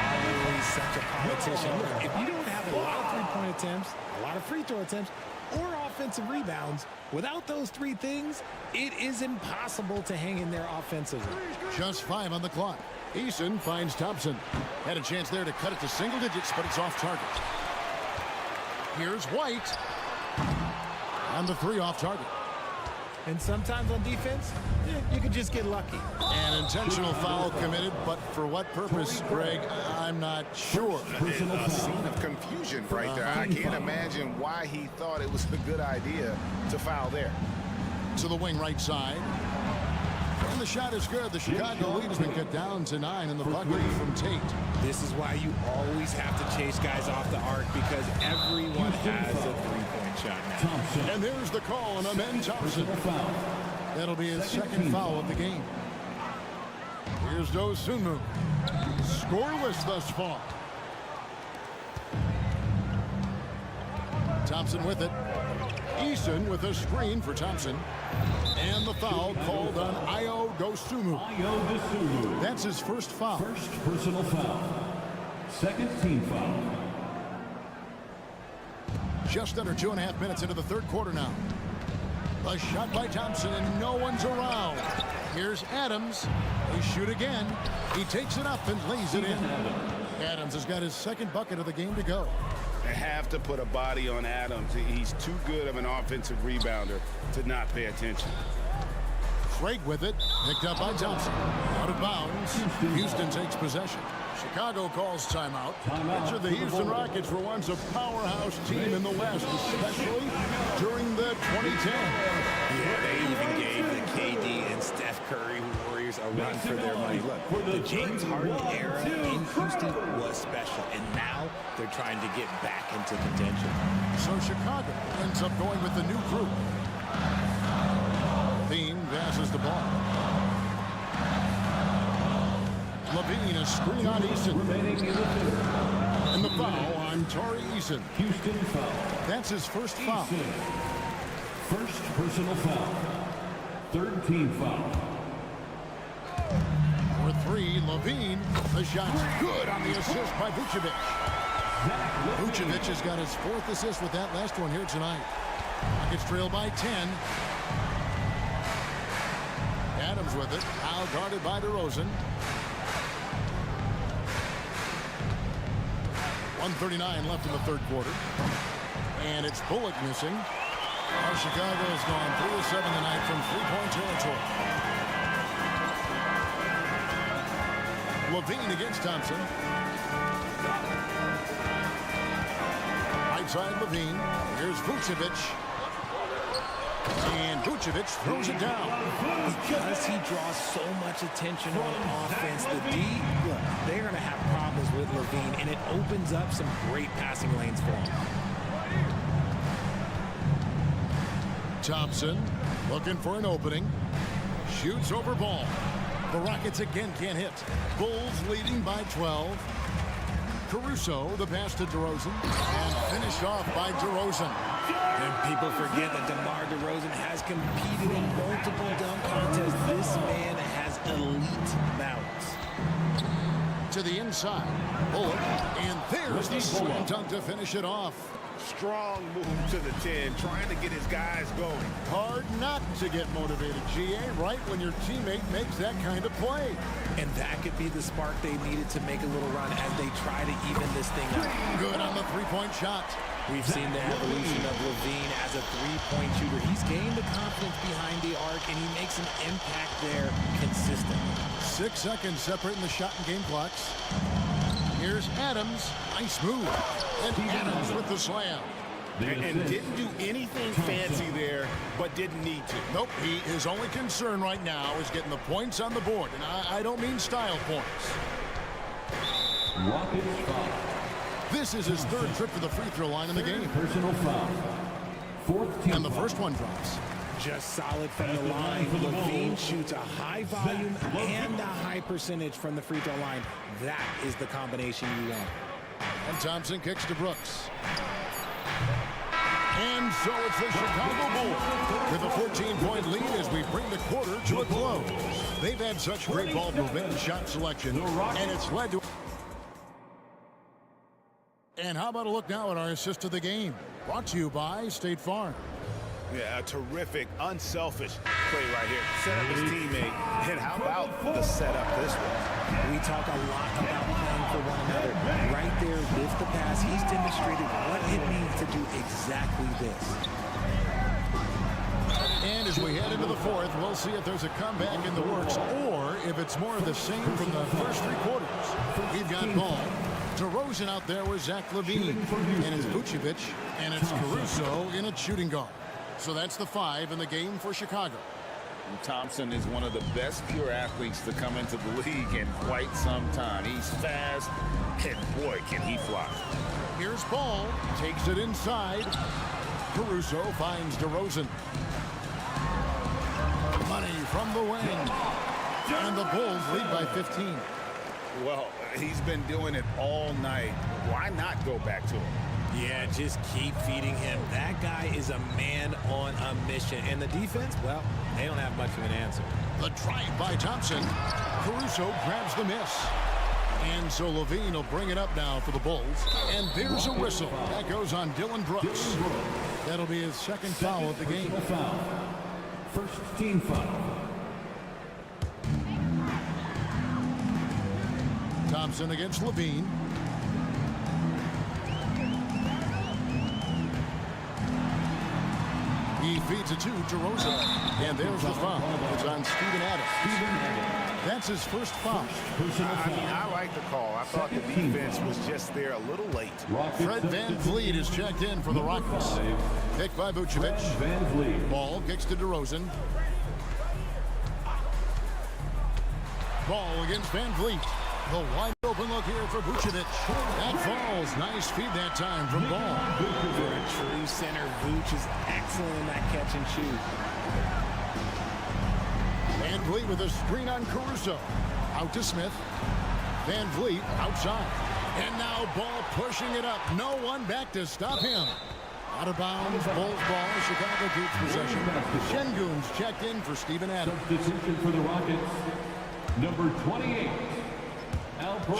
always such a politician. Look, if you don't have a lot of three-point attempts, a lot of free throw attempts, or offensive rebounds, without those 3 things, it is impossible to hang in there offensively. Just 5 on the clock. Eason finds Thompson. Had a chance there to cut it to single digits, but it's off target. Here's White. And the 3 off target. And sometimes on defense, you can just get lucky. An intentional foul committed, but for what purpose, Greg, I'm not sure. A scene of confusion right there. I can't imagine why he thought it was a good idea to foul there. To the wing right side. And the shot is good. The Chicago lead has been cut down to 9 in the bucket from Tate. This is why you always have to chase guys off the arc, because everyone has a three-point shot now. And there's the call on Amen Thompson. That'll be his second foul of the game. Here's Dosunmu. Scoreless thus far. Thompson with it. Eason with a screen for Thompson. And the foul called on Dosunmu. That's his first foul. First personal foul. Second team foul. Just under 2.5 minutes into the 3rd quarter now. A shot by Thompson and no one's around. Here's Adams. They shoot again. He takes it up and lays it in. Adams has got his 2nd bucket of the game to go. They have to put a body on Adams. He's too good of an offensive rebounder to not pay attention. Craig with it. Picked up by Thompson. Out of bounds. Houston takes possession. Chicago calls timeout. Richard, the Houston Rockets were once a powerhouse team in the West, especially during the 2010. Yeah, they even gave the KD and Steph Curry Warriors a run for their money. Look, the James Harden era in Houston was special, and now they're trying to get back into contention. So Chicago ends up going with the new group. Bean passes the ball. Levine, a screen on Eason. And the foul on Torrey Eason. Houston foul. That's his first foul. First personal foul. 3rd team foul. For 3, Levine. The shot's good on the assist by Vucevic. Vucevic has got his 4th assist with that last one here tonight. Rockets trail by 10. Adams with it. Now guarded by DeRozan. 1:39 left in the 3rd quarter. And it's Bullock missing. Chicago has gone 3 of 7 tonight from 3-point territory. Levine against Thompson. Right side Levine. Here's Vucevic. And Vucevic throws it down. Because he draws so much attention on offense, the D, look, they're going to have problems with Levine, and it opens up some great passing lanes for him. Thompson looking for an opening. Shoots over ball. The Rockets again can't hit. Bulls leading by 12. Caruso, the pass to DeRozan. And finished off by DeRozan. And people forget that DeMar DeRozan has competed in multiple dunk contests. This man has elite balance. To the inside. Bullock. And there's the slam dunk to finish it off. strong move to the 10, trying to get his guys going. Hard not to get motivated, GA, right when your teammate makes that kind of play. And that could be the spark they needed to make a little run as they try to even this thing up. Good on the three-point shot. We've seen the evolution of Levine as a three-point shooter. He's gained the confidence behind the arc, and he makes an impact there consistently. 6 seconds separating the shot and game clocks. Here's Adams. Nice move. And Adams with the slam. And didn't do anything fancy there, but didn't need to. Nope, his only concern right now is getting the points on the board. And I don't mean style points. Rockets foul. This is his third trip to the free throw line in the game. Personal foul. Fourth team And the first one drops. Just solid from the line. Levine shoots a high volume and a high percentage from the free throw line. That is the combination you want. And Thompson kicks to Brooks. And so it's the Chicago Bulls with a 14-point lead as we bring the quarter to a close. They've had such great ball movement and shot selection, and it's led to... And how about a look now at our assist of the game? Brought to you by State Farm. Yeah, a terrific, unselfish play right here. Set up his teammate. And how about the setup this was? We talk a lot about playing for one another. Right there with the pass, he's demonstrated what it means to do exactly this. And as we head into the fourth, we'll see if there's a comeback in the works or if it's more of the same from the first three quarters. We've got ball. DeRozan out there with Zach Levine. And it's Vucevic. And it's Caruso in at shooting guard. So that's the 5 in the game for Chicago. And Thompson is one of the best pure athletes to come into the league in quite some time. He's fast, and boy, can he fly. Here's Ball, takes it inside. Caruso finds DeRozan. Money from the wing. And the Bulls lead by 15. Well, he's been doing it all night. Why not go back to him? Yeah, just keep feeding him. That guy is a man on a mission. And the defense, well, they don't have much of an answer. The drive by Thompson. Caruso grabs the miss. And so Levine will bring it up now for the Bulls. And there's a whistle. That goes on Dylan Brooks. That'll be his second foul of the game. First team foul. Thompson against Levine. He feeds it to DeRozan. And there's the foul. It's on Steven Adams. That's his first foul. I like the call. I thought the defense was just there a little late. Fred VanVleet is checked in for the Rockets. Picked by Vucevic. Ball kicks to DeRozan. Ball against VanVleet. The wide open look here for Vucevic. That falls. Nice feed that time from Ball. For a true center, Vuce is excellent in that catch and shoot. VanVleet with a screen on Caruso. Out to Smith. VanVleet outside. And now Ball pushing it up. No one back to stop him. Out of bounds. Bulls ball. Chicago keeps possession. Şengün's checked in for Steven Adams. Substitution for the Rockets, number 28.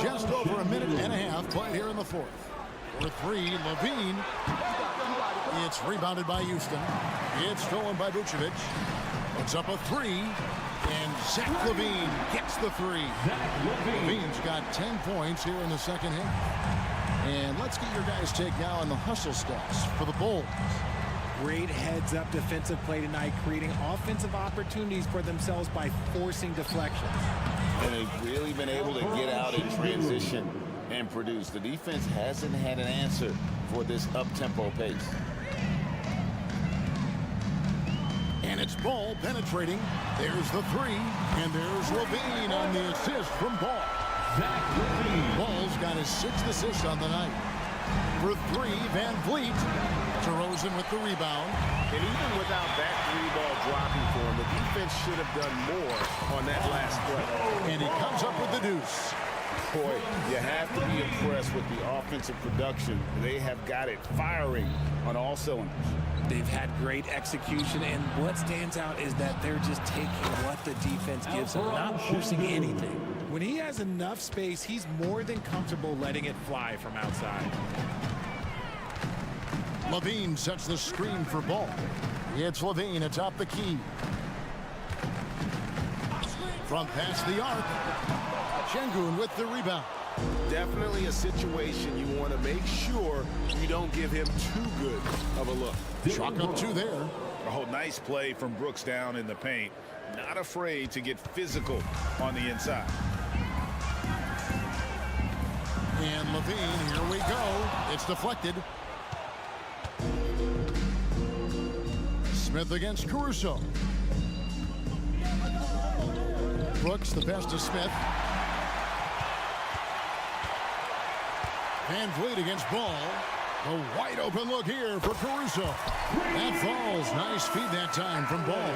Just over a minute and a half played here in the fourth. For 3, Levine. It's rebounded by Houston. It's stolen by Vucevic. It's up a 3. And Zach Levine gets the 3. Levine's got 10 points here in the second half. And let's get your guys' take now on the hustle stats for the Bulls. Great heads-up defensive play tonight, creating offensive opportunities for themselves by forcing deflections. And they've really been able to get out in transition and produce. The defense hasn't had an answer for this up-tempo pace. And it's Ball penetrating. There's the 3. And there's Levine on the assist from Ball. Ball's got his 6th assist on the night. For 3, VanVleet. DeRozan with the rebound. And even without that 3-ball dropping for him, the defense should have done more on that last play. And he comes up with the deuce. Boy, you have to be impressed with the offensive production. They have got it firing on all cylinders. They've had great execution, and what stands out is that they're just taking what the defense gives them, not forcing anything. When he has enough space, he's more than comfortable letting it fly from outside. Levine sets the screen for Ball. It's Levine atop the key. From past the arc. Şengün with the rebound. Definitely a situation you want to make sure you don't give him too good of a look. Chalk up 2 there. Oh, nice play from Brooks down in the paint. Not afraid to get physical on the inside. And Levine, here we go. It's deflected. Smith against Caruso. Brooks, the pass to Smith. Van Vliet against Ball. A wide open look here for Caruso. That falls. Nice feed that time from Ball.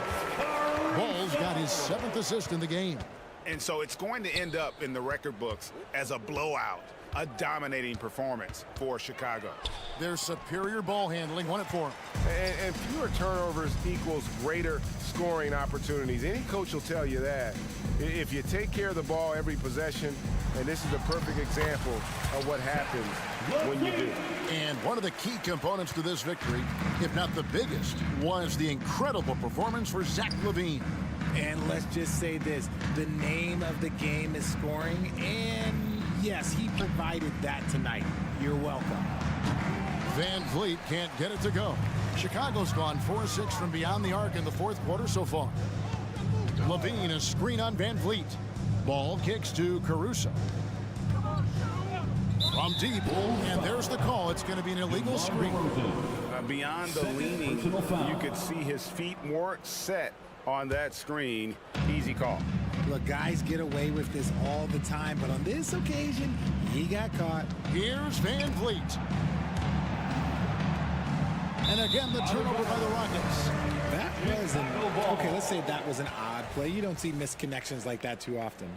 Ball's got his 7th assist in the game. And so it's going to end up in the record books as a blowout, a dominating performance for Chicago. Their superior ball handling won it for him. And fewer turnovers equals greater scoring opportunities. Any coach will tell you that. If you take care of the ball every possession, and this is a perfect example of what happens when you do. And one of the key components to this victory, if not the biggest, was the incredible performance for Zach LaVine. And let's just say this, the name of the game is scoring, and yes, he provided that tonight. You're welcome. Van Vliet can't get it to go. Chicago's gone 4-6 from beyond the arc in the 4th quarter so far. LaVine, a screen on Van Vliet. Ball kicks to Caruso. From deep, and there's the call. It's going to be an illegal screen. Beyond the leaning, you could see his feet weren't set on that screen. Easy call. Look, guys get away with this all the time, but on this occasion, he got caught. Here's Van Vliet. And again, the turnover by the Rockets. That was okay, let's say that was an odd play. You don't see misconnections like that too often.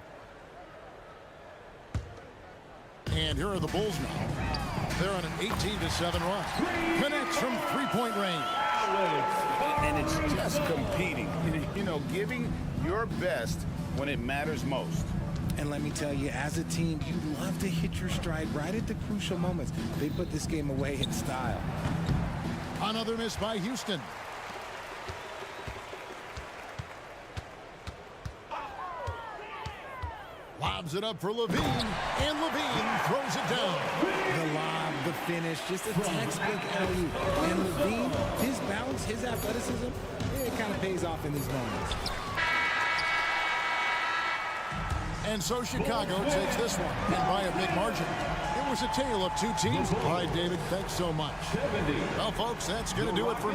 And here are the Bulls now. They're on an 18-7 run. Connects from three-point range. And it's just competing. You know, giving your best when it matters most. And let me tell you, as a team, you love to hit your stride right at the crucial moments. They put this game away in style. Another miss by Houston. Lobs it up for LaVine, and LaVine throws it down. The lob, the finish, just a textbook alley-oop. And LaVine, his balance, his athleticism, it kind of pays off in these moments. And so Chicago takes this one, and by a big margin. It was a tale of 2 teams. All right, David, thanks so much. Well, folks, that's going to do it for...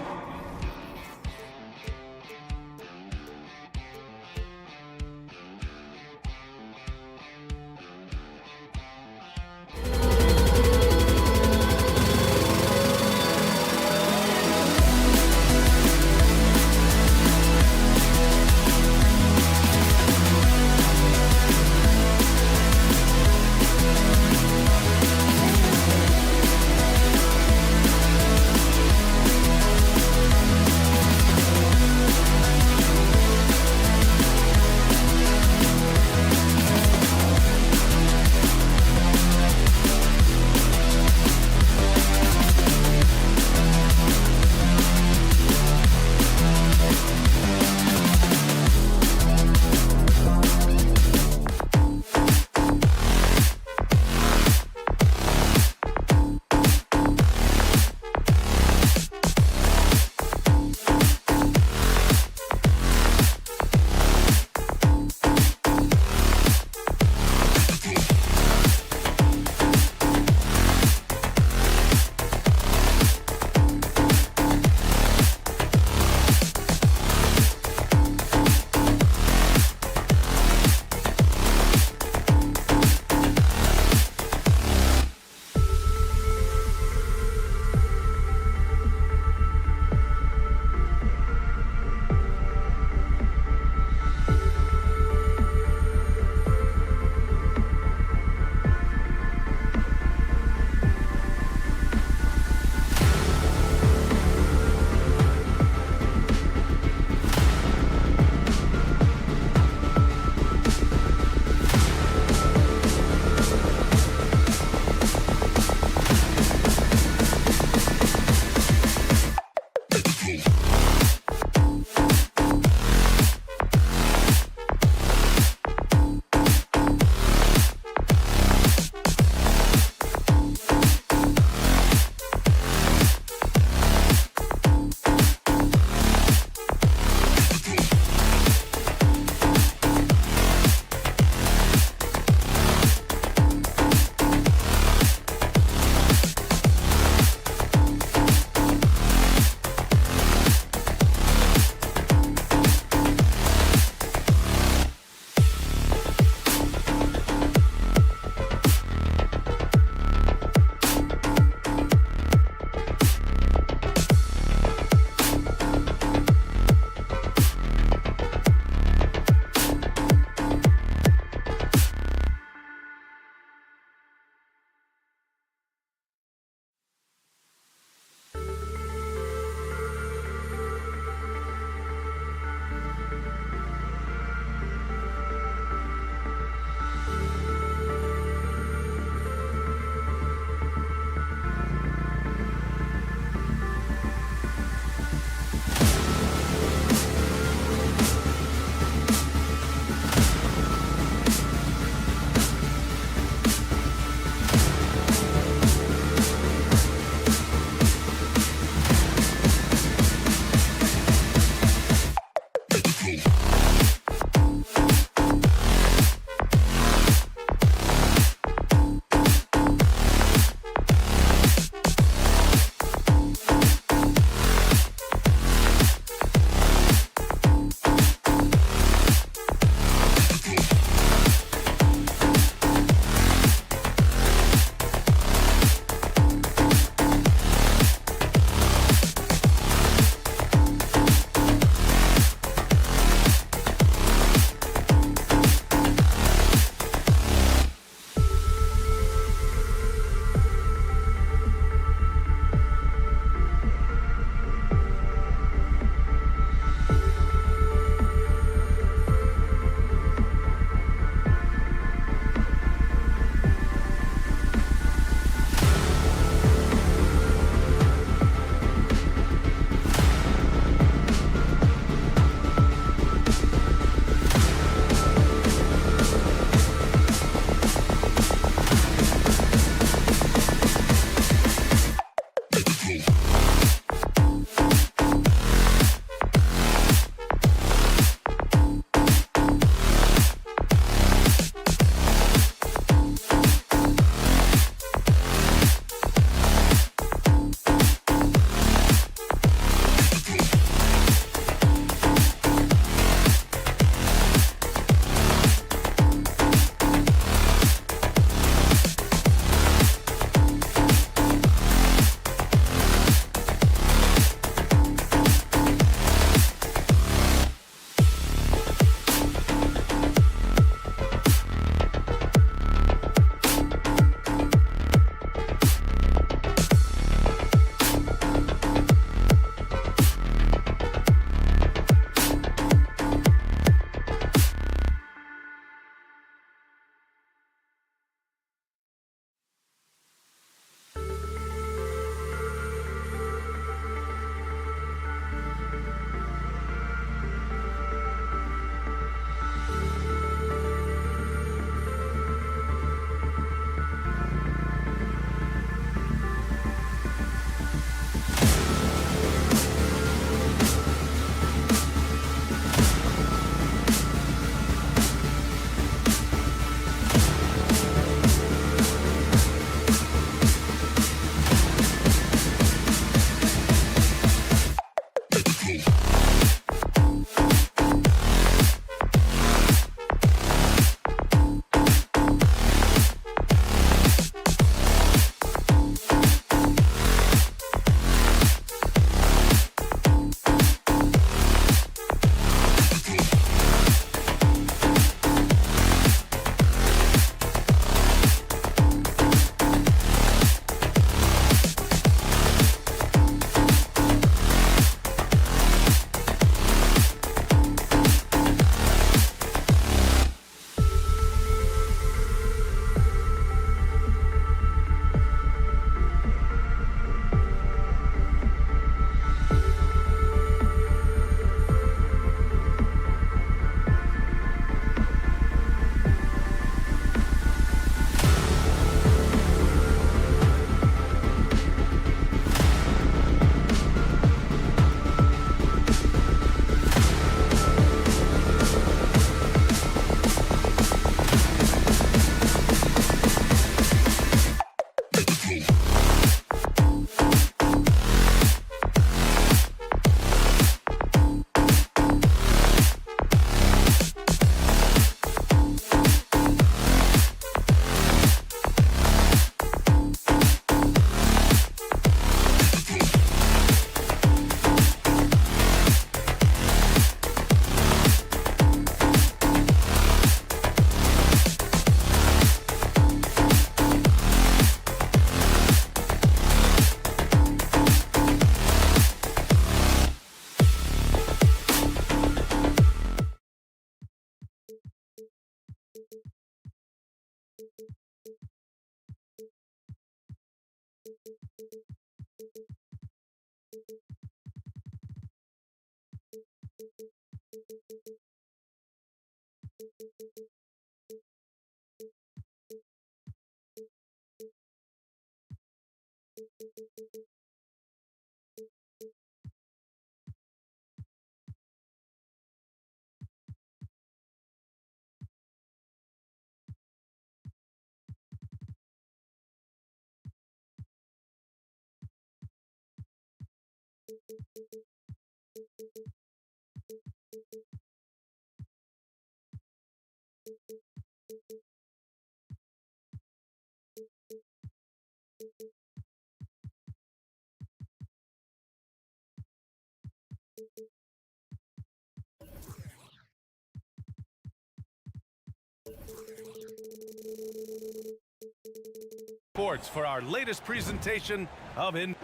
Sports for our latest presentation of and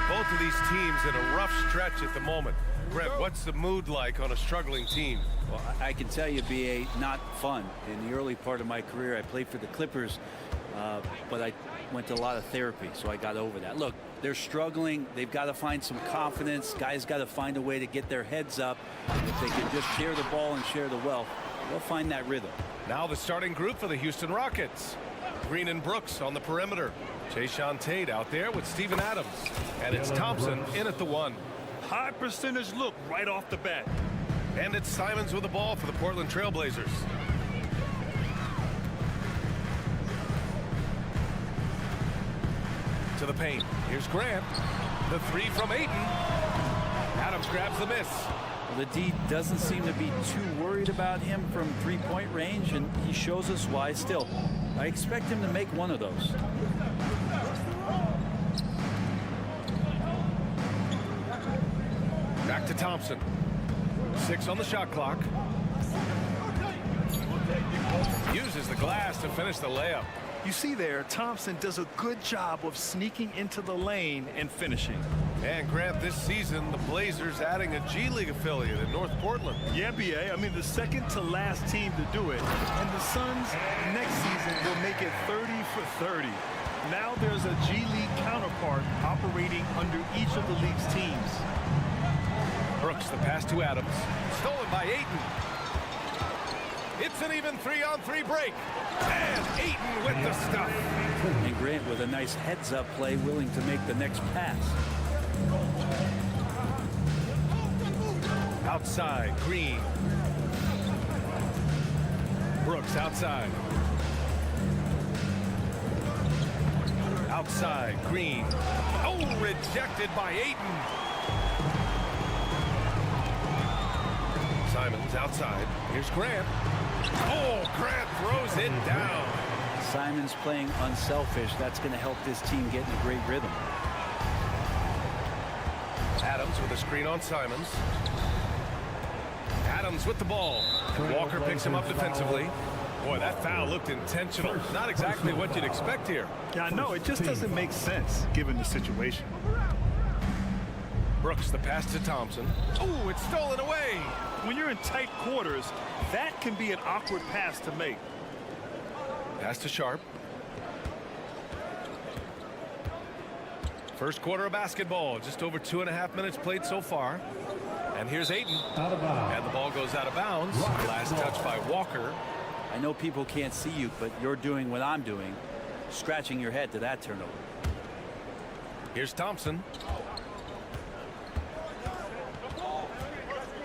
both of these teams in a rough stretch at the moment. Brett, what's the mood like on a struggling team? Well, I can tell you, B.A., not fun. In the early part of my career, I played for the Clippers, but I went to a lot of therapy, so I got over that. Look, they're struggling. They've got to find some confidence. Guys got to find a way to get their heads up. If they can just share the ball and share the wealth, they'll find that rhythm. Now the starting group for the Houston Rockets. Green and Brooks on the perimeter. Jayshawn Tate out there with Steven Adams. And it's Thompson in at the 1. High percentage look right off the bat. And it's Simons with the ball for the Portland Trail Blazers. To the paint. Here's Grant. The 3 from Ayton. Adams grabs the miss. Well, the D doesn't seem to be too worried about him from three-point range, and he shows us why still. I expect him to make one of those. Back to Thompson. 6 on the shot clock. Uses the glass to finish the layup. You see there, Thompson does a good job of sneaking into the lane and finishing. And Grant, this season, the Blazers adding a G League affiliate in North Portland. Yeah, B.A. I mean, the second to last team to do it. And the Suns next season will make it 30 for 30. Now there's a G League counterpart operating under each of the league's teams. Brooks, the pass to Adams. Stolen by Ayton. It's an even 3-on-3 break. And Ayton with the stuff. And Grant with a nice heads-up play, willing to make the next pass. Outside, Green. Brooks outside. Outside, Green. Oh, rejected by Ayton. Simons outside. Here's Grant. Oh, Grant throws it down. Simons playing unselfish. That's going to help this team get in a great rhythm. Adams with a screen on Simons. Adams with the ball. Walker picks him up defensively. Boy, that foul looked intentional. Not exactly what you'd expect here. Yeah, I know. It just doesn't make sense given the situation. Brooks, the pass to Thompson. Oh, it's stolen away. When you're in tight quarters, that can be an awkward pass to make. Pass to Sharp. First quarter of basketball. Just over 2.5 minutes played so far. And here's Ayton. And the ball goes out of bounds. Last touch by Walker. I know people can't see you, but you're doing what I'm doing. Scratching your head to that turnover. Here's Thompson.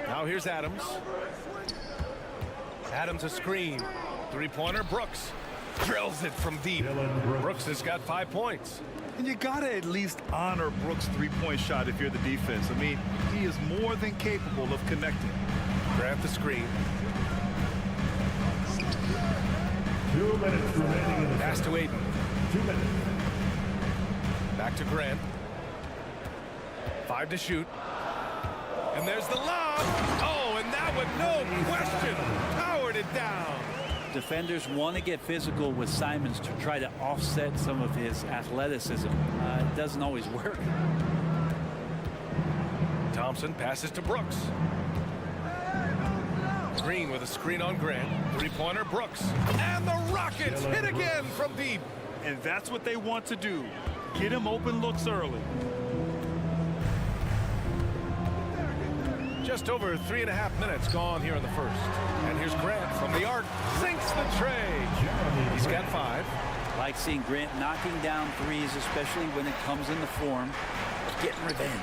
Now here's Adams. Adams a screen. Three-pointer, Brooks. Drills it from deep. Brooks has got 5 points. And you got to at least honor Brooks' three-point shot if you're the defense. I mean, he is more than capable of connecting. Grant the screen. 2 minutes remaining in the Pass to Ayton. 2 minutes. Back to Grant. 5 to shoot. And there's the lob. Oh, and that one, no question, powered it down. Defenders want to get physical with Simons to try to offset some of his athleticism. It doesn't always work. Thompson passes to Brooks. Green with a screen on Grant. Three-pointer, Brooks. And the Rockets hit again from deep. And that's what they want to do. Get him open looks early. Just over 3.5 minutes gone here in the first. And here's Grant from the arc. Sinks the tray. He's got 5. Like seeing Grant knocking down threes, especially when it comes in the form of getting revenge.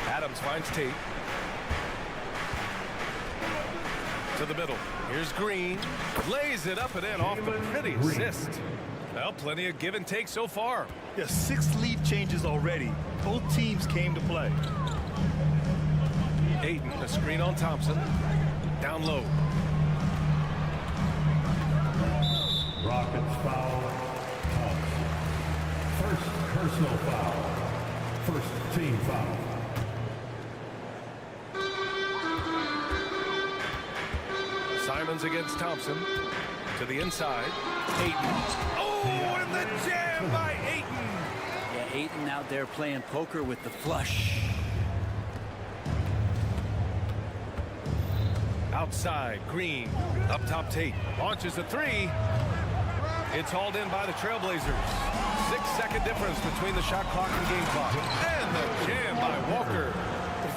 Adams finds Tate. To the middle. Here's Green. Lays it up and in off the pretty assist. Well, plenty of give and take so far. Yeah, 6 lead changes already. Both teams came to play. Ayton, a screen on Thompson. Down low. Rockets foul. Thompson. First personal foul. First team foul. Simons against Thompson. To the inside. Ayton. Oh, and the jam by Ayton. Yeah, Ayton out there playing poker with the flush. Outside, Green. Up top, Tate. Launches a 3. It's hauled in by the Trailblazers. 6-second difference between the shot clock and game clock. And the jam by Walker.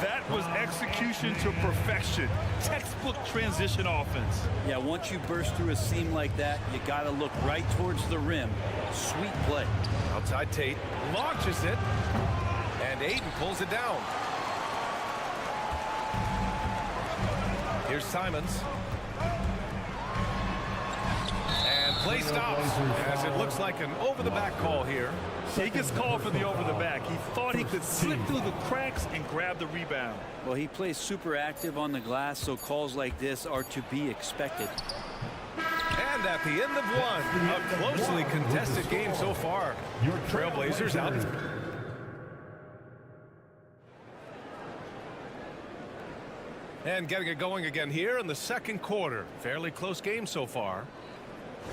That was execution to perfection. Textbook transition offense. Yeah, once you burst through a seam like that, you got to look right towards the rim. Sweet play. Outside, Tate launches it. And Ayton pulls it down. Here's Simons. And play stops as it looks like an over-the-back call here. He gets called for the over-the-back. He thought he could slip through the cracks and grab the rebound. Well, he plays super active on the glass, so calls like this are to be expected. And at the end of one, a closely contested game so far. Trailblazers out. And getting it going again here in the second quarter. Fairly close game so far.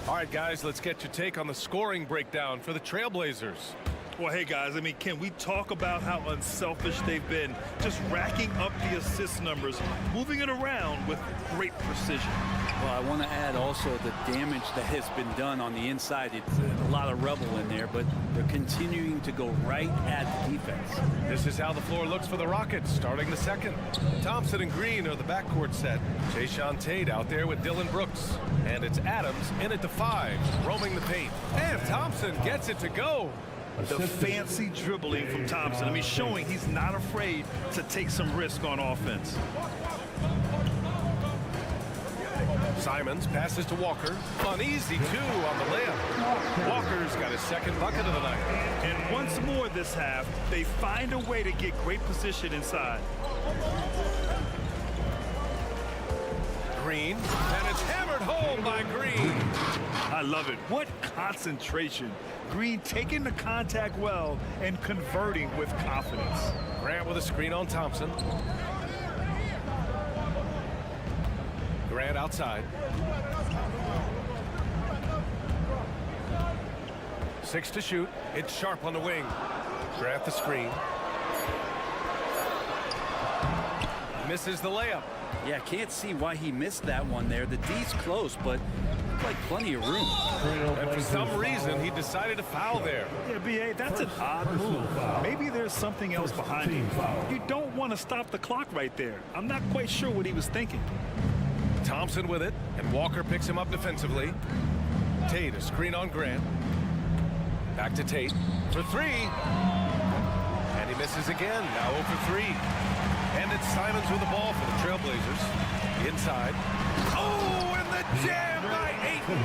All right, guys, let's get your take on the scoring breakdown for the Trailblazers. Well, hey, guys, I mean, can we talk about how unselfish they've been? Just racking up the assist numbers, moving it around with great precision. Well, I want to add also the damage that has been done on the inside. It's a lot of rubble in there, but they're continuing to go right at the defense. This is how the floor looks for the Rockets starting the second. Thompson and Green are the backcourt set. Jayshawn Tate out there with Dylan Brooks. And it's Adams in at the 5, roaming the paint. And Thompson gets it to go. The fancy dribbling from Thompson. I mean, showing he's not afraid to take some risk on offense. Simons passes to Walker. Uneasy 2 on the layup. Walker's got his second bucket of the night. And once more this half, they find a way to get great position inside. Green, and it's hammered home by Green. I love it. What concentration. Green taking the contact well and converting with confidence. Grant with a screen on Thompson. Grant outside. 6 to shoot. It's Sharp on the wing. Grant the screen. Misses the layup. Yeah, can't see why he missed that one there. The D's close, but like plenty of room. And for some reason, he decided to foul there. Yeah, B.A., that's an odd move. Maybe there's something else behind it. You don't want to stop the clock right there. I'm not quite sure what he was thinking. Thompson with it, and Walker picks him up defensively. Tate, a screen on Grant. Back to Tate for 3. And he misses again, now 0 for 3. And it's Simons with the ball for the Trailblazers. Inside. Oh, and the jam by Ayton.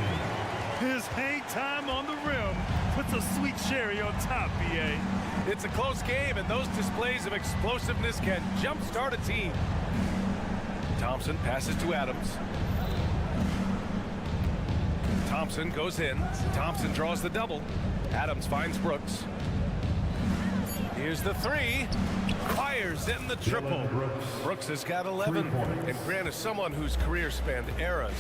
His hang time on the rim puts a sweet cherry on top, B.A. It's a close game, and those displays of explosiveness can jumpstart a team. Thompson passes to Adams. Thompson goes in. Thompson draws the double. Adams finds Brooks. Here's the 3. Fires in the triple. Brooks has got 11. And Grant is someone whose career spanned eras.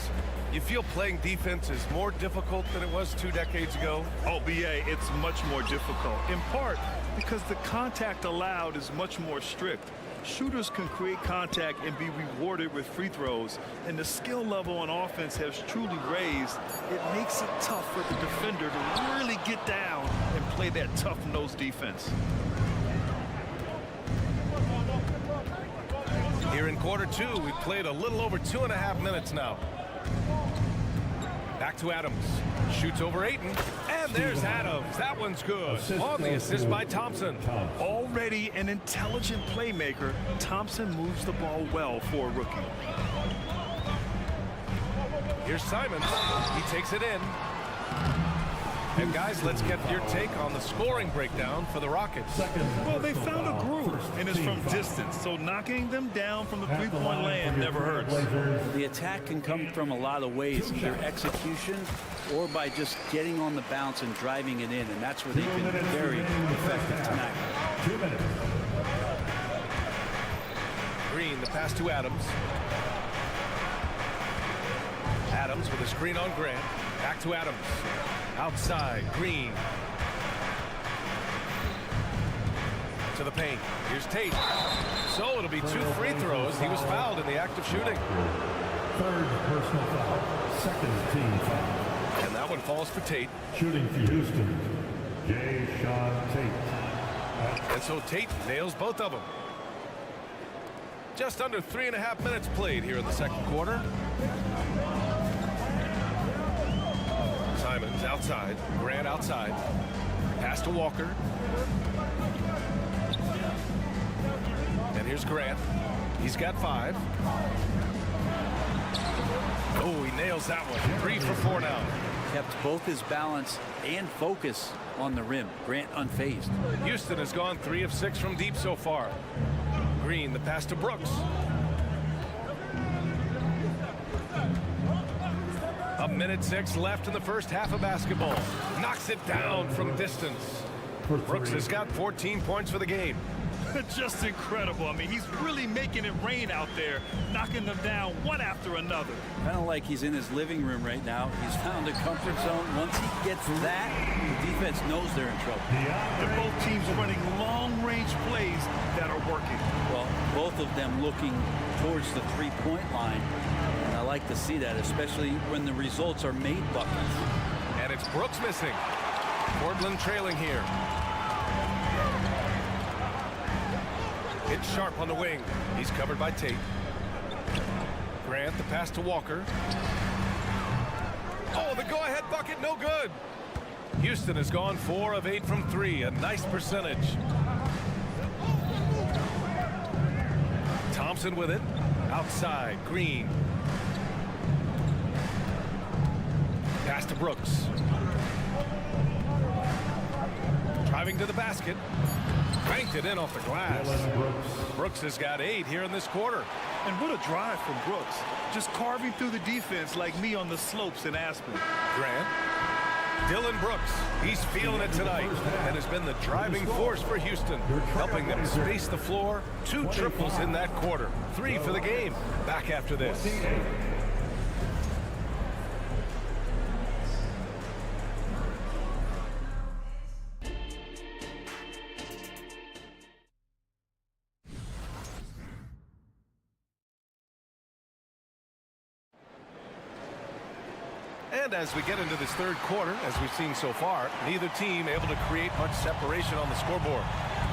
You feel playing defense is more difficult than it was 2 decades ago? Oh, B.A., it's much more difficult, in part because the contact allowed is much more strict. Shooters can create contact and be rewarded with free throws, and the skill level on offense has truly raised. It makes it tough for the defender to really get down and play that tough-nosed defense. Here in quarter two, we've played a little over 2.5 minutes now. Back to Adams. Shoots over Ayton. And there's Adams. That one's good. On the assist by Thompson. Already an intelligent playmaker, Thompson moves the ball well for a rookie. Here's Simons. He takes it in. And guys, let's get your take on the scoring breakdown for the Rockets. Well, they found a groove, and it's from distance, so knocking them down from the three-point land never hurts. The attack can come from a lot of ways, either execution or by just getting on the bounce and driving it in, and that's where they've been very effective tonight. 2 minutes. Green, the pass to Adams. Adams with a screen on Grant. Back to Adams. Outside, Green. To the paint. Here's Tate. So it'll be 2 free throws. He was fouled in the act of shooting. Third personal foul. Second team foul. And that one falls for Tate. Shooting for Houston, J. Sean Tate. And so Tate nails both of them. Just under 3.5 minutes played here in the second quarter. Simons outside. Grant outside. Pass to Walker. And here's Grant. He's got 5. Oh, he nails that one. 3 for 4 now. Kept both his balance and focus on the rim. Grant unfazed. Houston has gone 3 of 6 from deep so far. Green, the pass to Brooks. A minute 6 left in the first half of basketball. Knocks it down from distance. Brooks has got 14 points for the game. Just incredible. I mean, he's really making it rain out there, knocking them down one after another. Kind of like he's in his living room right now. He's found a comfort zone. Once he gets that, the defense knows they're in trouble. They're both teams running long-range plays that are working. Well, both of them looking towards the three-point line. And I like to see that, especially when the results are made buckets. And it's Brooks missing. Portland trailing here. It's Sharp on the wing. He's covered by Tate. Grant, the pass to Walker. Oh, the go-ahead bucket, no good. Houston has gone 4 of 8 from 3, a nice percentage. Thompson with it. Outside, Green. Pass to Brooks. Driving to the basket. Banked it in off the glass. Brooks has got 8 here in this quarter. And what a drive from Brooks. Just carving through the defense like me on the slopes in Aspen. Grant. Dylan Brooks. He's feeling it tonight and has been the driving force for Houston, helping them space the floor. 2 triples in that quarter. 3 for the game. Back after this. And as we get into this third quarter, as we've seen so far, neither team able to create much separation on the scoreboard.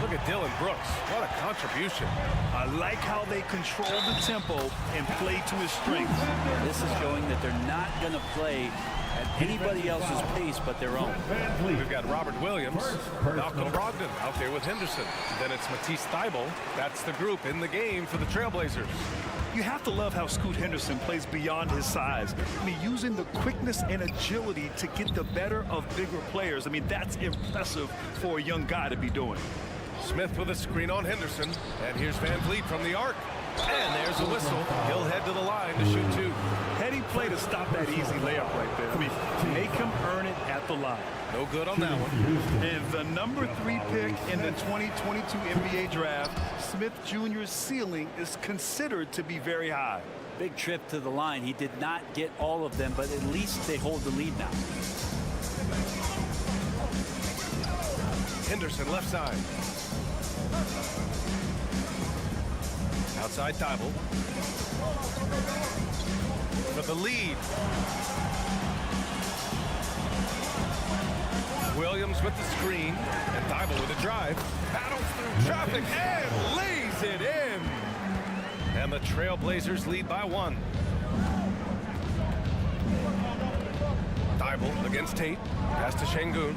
Look at Dylan Brooks. What a contribution. I like how they control the tempo and play to his strengths. This is showing that they're not going to play at anybody else's pace but their own. We've got Robert Williams, Malcolm Brogdon out there with Henderson. Then it's Matisse Thybulle. That's the group in the game for the Trailblazers. You have to love how Scoot Henderson plays beyond his size. I mean, using the quickness and agility to get the better of bigger players. I mean, that's impressive for a young guy to be doing. Smith with a screen on Henderson. And here's Van Vliet from the arc. And there's a whistle. He'll head to the line to shoot 2. Heady play to stop that easy layup right there. I mean, make him earn it at the line. No good on that one. And the number 3 pick in the 2022 NBA draft, Smith Jr.'s ceiling is considered to be very high. Big trip to the line. He did not get all of them, but at least they hold the lead now. Henderson left side. Outside Thybulle. For the lead. Williams with the screen. And Thybulle with a drive. Battles through traffic and lays it in. And the Trailblazers lead by 1. Thibault against Tate. Pass to Şengün.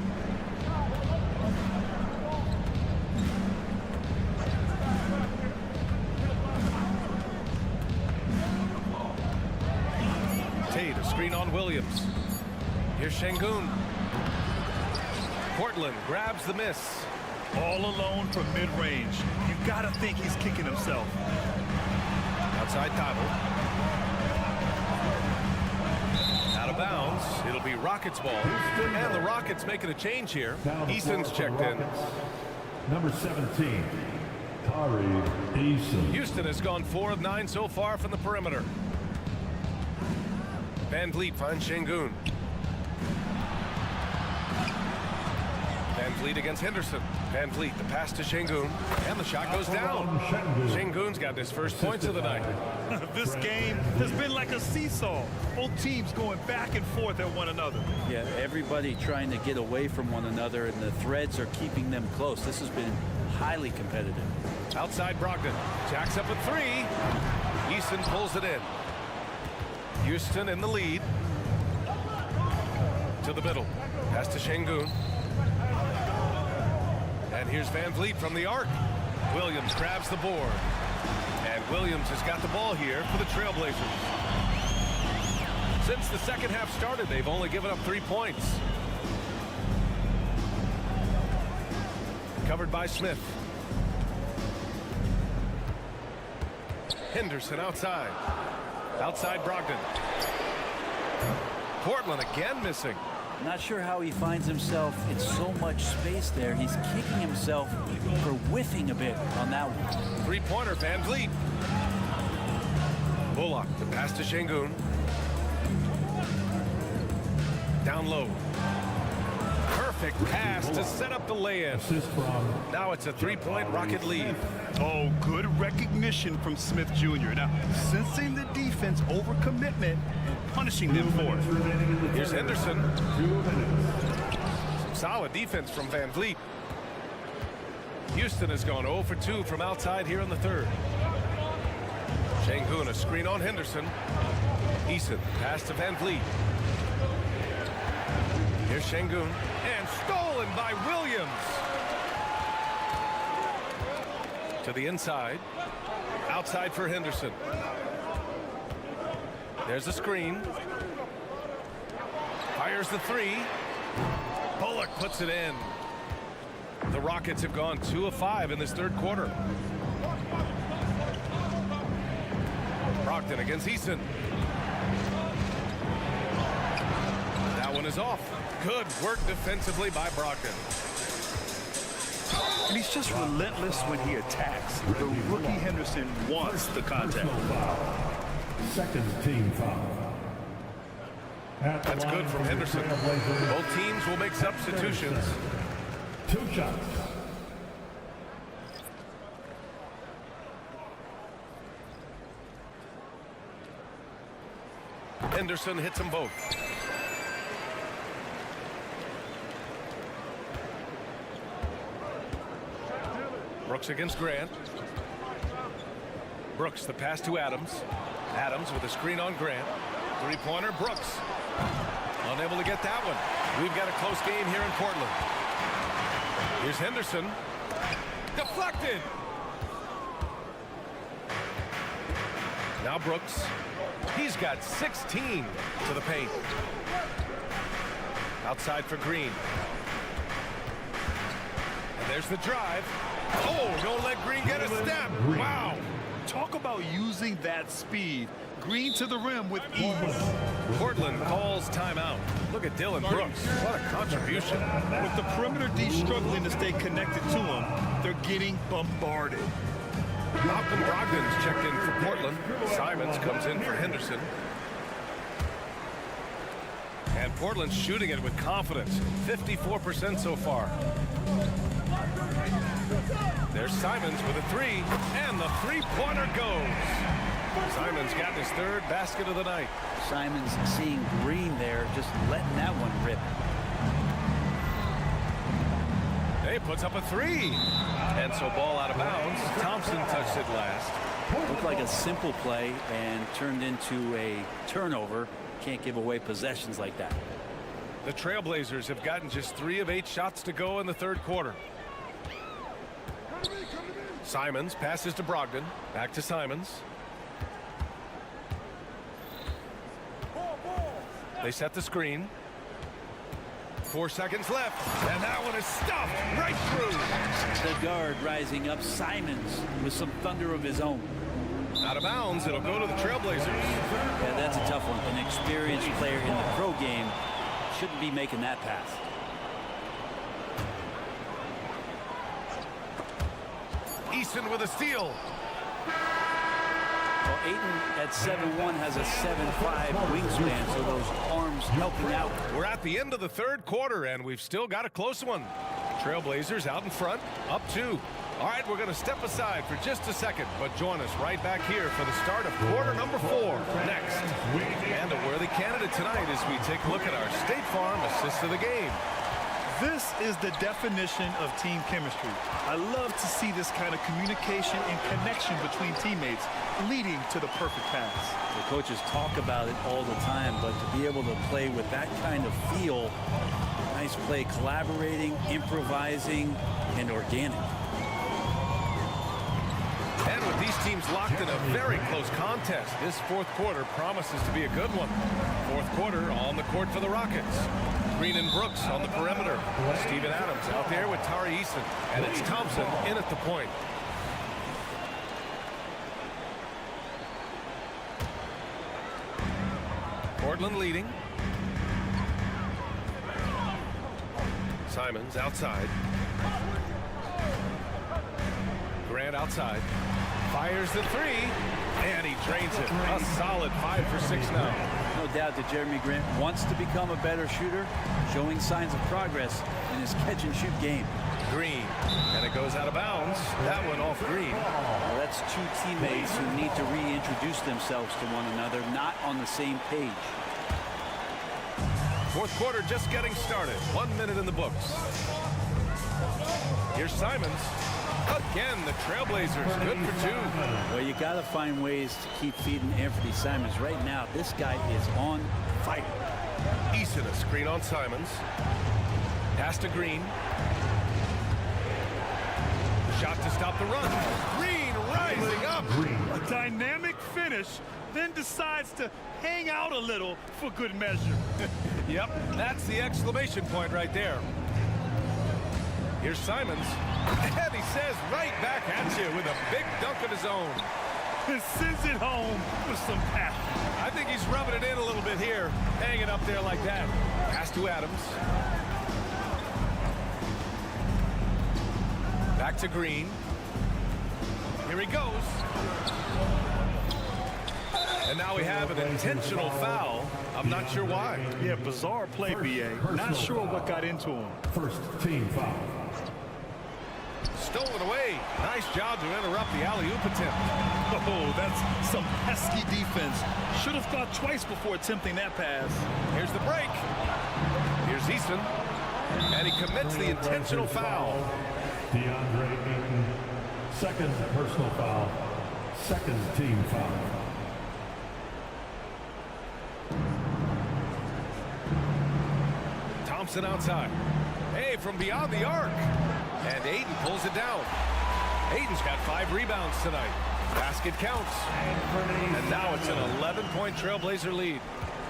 Tate, a screen on Williams. Here's Şengün. Portland grabs the miss. All alone from mid-range. You got to think he's kicking himself. Outside Thibault. Out of bounds. It'll be Rockets ball. And the Rockets making a change here. Eason's checked in. Number 17, Tari Eason. Houston has gone 4 of 9 so far from the perimeter. Van Vliet finds Şengün. Van Vliet against Henderson. Van Vliet, the pass to Şengün, and the shot goes down. Şengün's got his first points of the night. This game has been like a seesaw. Both teams going back and forth at one another. Yeah, everybody trying to get away from one another, and the threads are keeping them close. This has been highly competitive. Outside Brogdon. Jacks up a 3. Eason pulls it in. Houston in the lead. To the middle. Pass to Şengün. And here's Van Vliet from the arc. Williams grabs the board. And Williams has got the ball here for the Trailblazers. Since the second half started, they've only given up 3 points. Covered by Smith. Henderson outside. Outside Brogdon. Portland again missing. Not sure how he finds himself in so much space there. He's kicking himself for whiffing a bit on that one. Three-pointer, Van Vliet. Bullock, the pass to Şengün. Down low. Perfect pass to set up the lay-in. Now it's a 3-point Rocket lead. Oh, good recognition from Smith Jr. Now, sensing the defense overcommitment and punishing them for it. Here's Henderson. Some solid defense from Van Vliet. Houston has gone 0 for 2 from outside here in the third. Şengün, a screen on Henderson. Eason, pass to Van Vliet. Here's Şengün, and stolen by Williams. To the inside. Outside for Henderson. There's a screen. Fires the 3. Bullock puts it in. The Rockets have gone 2 of 5 in this third quarter. Brogdon against Eason. That one is off. Good work defensively by Brogdon. And he's just relentless when he attacks. The rookie Henderson wants the contact. Second team foul. That's good from Henderson. Both teams will make substitutions. 2 shots. Henderson hits them both. Brooks against Grant. Brooks, the pass to Adams. Adams with a screen on Grant. Three-pointer, Brooks. Unable to get that one. We've got a close game here in Portland. Here's Henderson. Deflected. Now Brooks. He's got 16 to the paint. Outside for Green. And there's the drive. Oh, don't let Green get a step. Wow. Talk about using that speed. Green to the rim with ease. Portland calls timeout. Look at Dylan Brooks. What a contribution. With the perimeter D struggling to stay connected to him, they're getting bombarded. Malcolm Brogdon's checked in for Portland. Simons comes in for Henderson. And Portland's shooting it with confidence. 54% so far. There's Simons with a 3, and the three-pointer goes. Simons got his third basket of the night. Simons seeing Green there, just letting that one rip. He puts up a 3. And so ball out of bounds. Thompson touched it last. Looked like a simple play and turned into a turnover. Can't give away possessions like that. The Trailblazers have gotten just 3 of 8 shots to go in the third quarter. Simons passes to Brogdon. Back to Simons. They set the screen. 4 seconds left, and that one is stuffed right through. The guard rising up, Simons, with some thunder of his own. Out of bounds, it'll go to the Trailblazers. Yeah, that's a tough one. An experienced player in the pro game shouldn't be making that pass. Easton with a steal. Well, Ayton at 7'1" has a 7'5" wingspan, so those arms helping out. We're at the end of the third quarter, and we've still got a close one. Trailblazers out in front, up 2. All right, we're going to step aside for just a second, but join us right back here for the start of quarter number 4 next. And a worthy candidate tonight as we take a look at our State Farm assist of the game. This is the definition of team chemistry. I love to see this kind of communication and connection between teammates leading to the perfect pass. The coaches talk about it all the time, but to be able to play with that kind of feel, nice play, collaborating, improvising, and organic. And with these teams locked in a very close contest, this fourth quarter promises to be a good one. Fourth quarter on the court for the Rockets. Green and Brooks on the perimeter. Steven Adams out there with Tari Eason. And it's Thompson in at the point. Portland leading. Simons outside. Grant outside. Fires the 3, and he drains it. A solid 5 for 6 now. No doubt that Jeremy Grant wants to become a better shooter, showing signs of progress in his catch-and-shoot game. Green, and it goes out of bounds. That one off Green. Well, that's 2 teammates who need to reintroduce themselves to one another, not on the same page. Fourth quarter just getting started. 1 minute in the books. Here's Simons. Again, the Trailblazers good for 2. Well, you got to find ways to keep feeding Anthony Simons. Right now, this guy is on fire. Eason a screen on Simons. Pass to Green. Shot to stop the run. Green rising up. A dynamic finish, then decides to hang out a little for good measure. Yep, that's the exclamation point right there. Here's Simons. And he says right back at you with a big dunk of his own. And sends it home with some passion. I think he's rubbing it in a little bit here. Hang it up there like that. Pass to Adams. Back to Green. Here he goes. And now we have an intentional foul. I'm not sure why. Yeah, bizarre play, B.A. Not sure what got into him. First team foul. Stolen away. Nice job to interrupt the alley-oop attempt. Oh, that's some pesky defense. Should have thought twice before attempting that pass. Here's the break. Here's Easton. And he commits the intentional foul. DeAndre Ayton, second personal foul, second team foul. Thompson outside. Hey, from beyond the arc. And Ayton pulls it down. Ayton's got 5 rebounds tonight. Basket counts. And now it's an 11-point Trailblazer lead.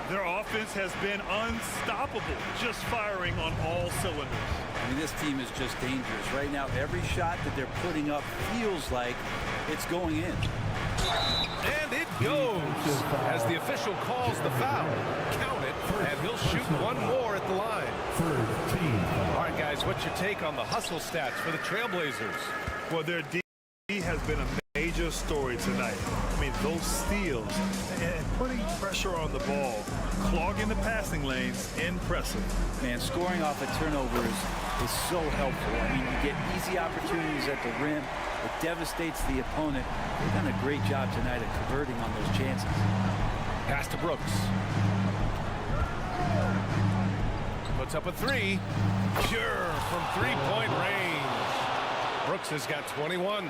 Their offense has been unstoppable, just firing on all cylinders. I mean, this team is just dangerous. Right now, every shot that they're putting up feels like it's going in. And it goes as the official calls the foul. Count it, and he'll shoot one more at the line. Third team foul. All right, guys, what's your take on the hustle stats for the Trailblazers? Well, their D has been a major story tonight. I mean, those steals and putting pressure on the ball, clogging the passing lanes, impressive. Man, scoring off of turnovers is so helpful. I mean, you get easy opportunities at the rim. It devastates the opponent. They've done a great job tonight at converting on those chances. Pass to Brooks. Puts up a 3. Sure, from 3-point range. Brooks has got 21.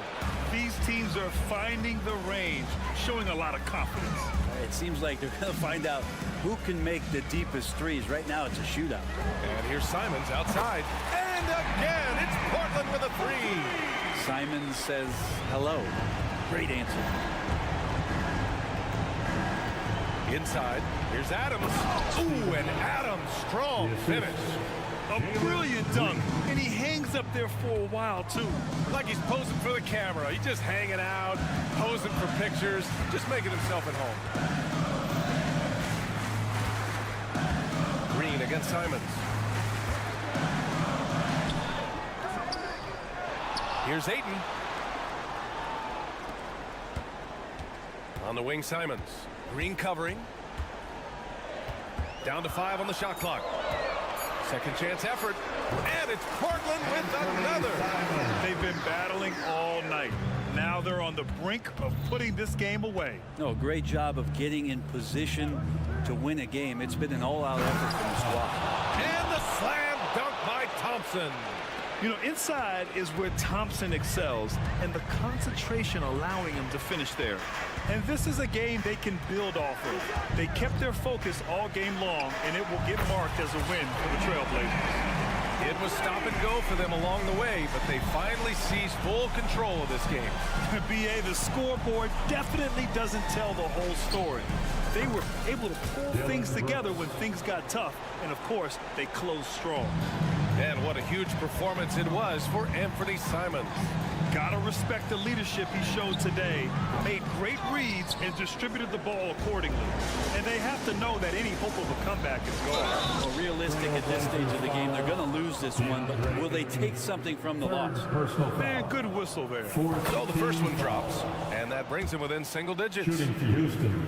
These teams are finding the range, showing a lot of confidence. It seems like they're going to find out who can make the deepest threes. Right now, it's a shootout. And here's Simons outside. And again, it's Portland with a three. Simons says hello. Great answer. Inside, here's Adams. Ooh, and Adams, strong finish. A brilliant dunk, and he hangs up there for a while, too. Like he's posing for the camera. He's just hanging out, posing for pictures, just making himself at home. Green against Simons. Here's Ayton. On the wing, Simons. Green covering. Down to 5 on the shot clock. Second chance effort. And it's Portland with another. They've been battling all night. Now they're on the brink of putting this game away. No, great job of getting in position to win a game. It's been an all-out effort from the squad. And the slam dunk by Thompson. You know, inside is where Thompson excels, and the concentration allowing him to finish there. And this is a game they can build off of. They kept their focus all game long, and it will get marked as a win for the Trailblazers. It was stop and go for them along the way, but they finally seized full control of this game. B.A., the scoreboard definitely doesn't tell the whole story. They were able to pull things together when things got tough, and of course, they closed strong. And what a huge performance it was for Anthony Simons. Gotta respect the leadership he showed today. Made great reads and distributed the ball accordingly. And they have to know that any hope of a comeback is gone. Well, realistic at this stage of the game, they're going to lose this one, but will they take something from the loss? Man, good whistle there. So the first one drops, and that brings him within single digits. Shooting for Houston,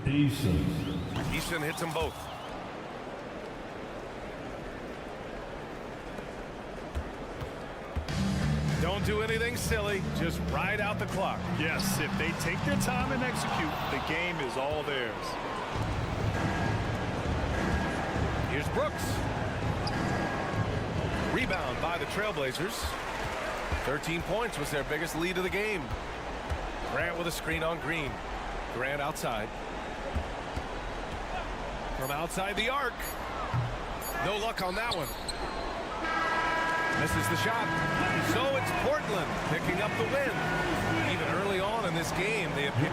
Eason. Easton hits them both. Don't do anything silly. Just ride out the clock. Yes, if they take their time and execute, the game is all theirs. Here's Brooks. Rebound by the Trailblazers. 13 points was their biggest lead of the game. Grant with a screen on Green. Grant outside. From outside the arc. No luck on that one. Misses the shot. So it's Portland picking up the win. Even early on in this game, they appear.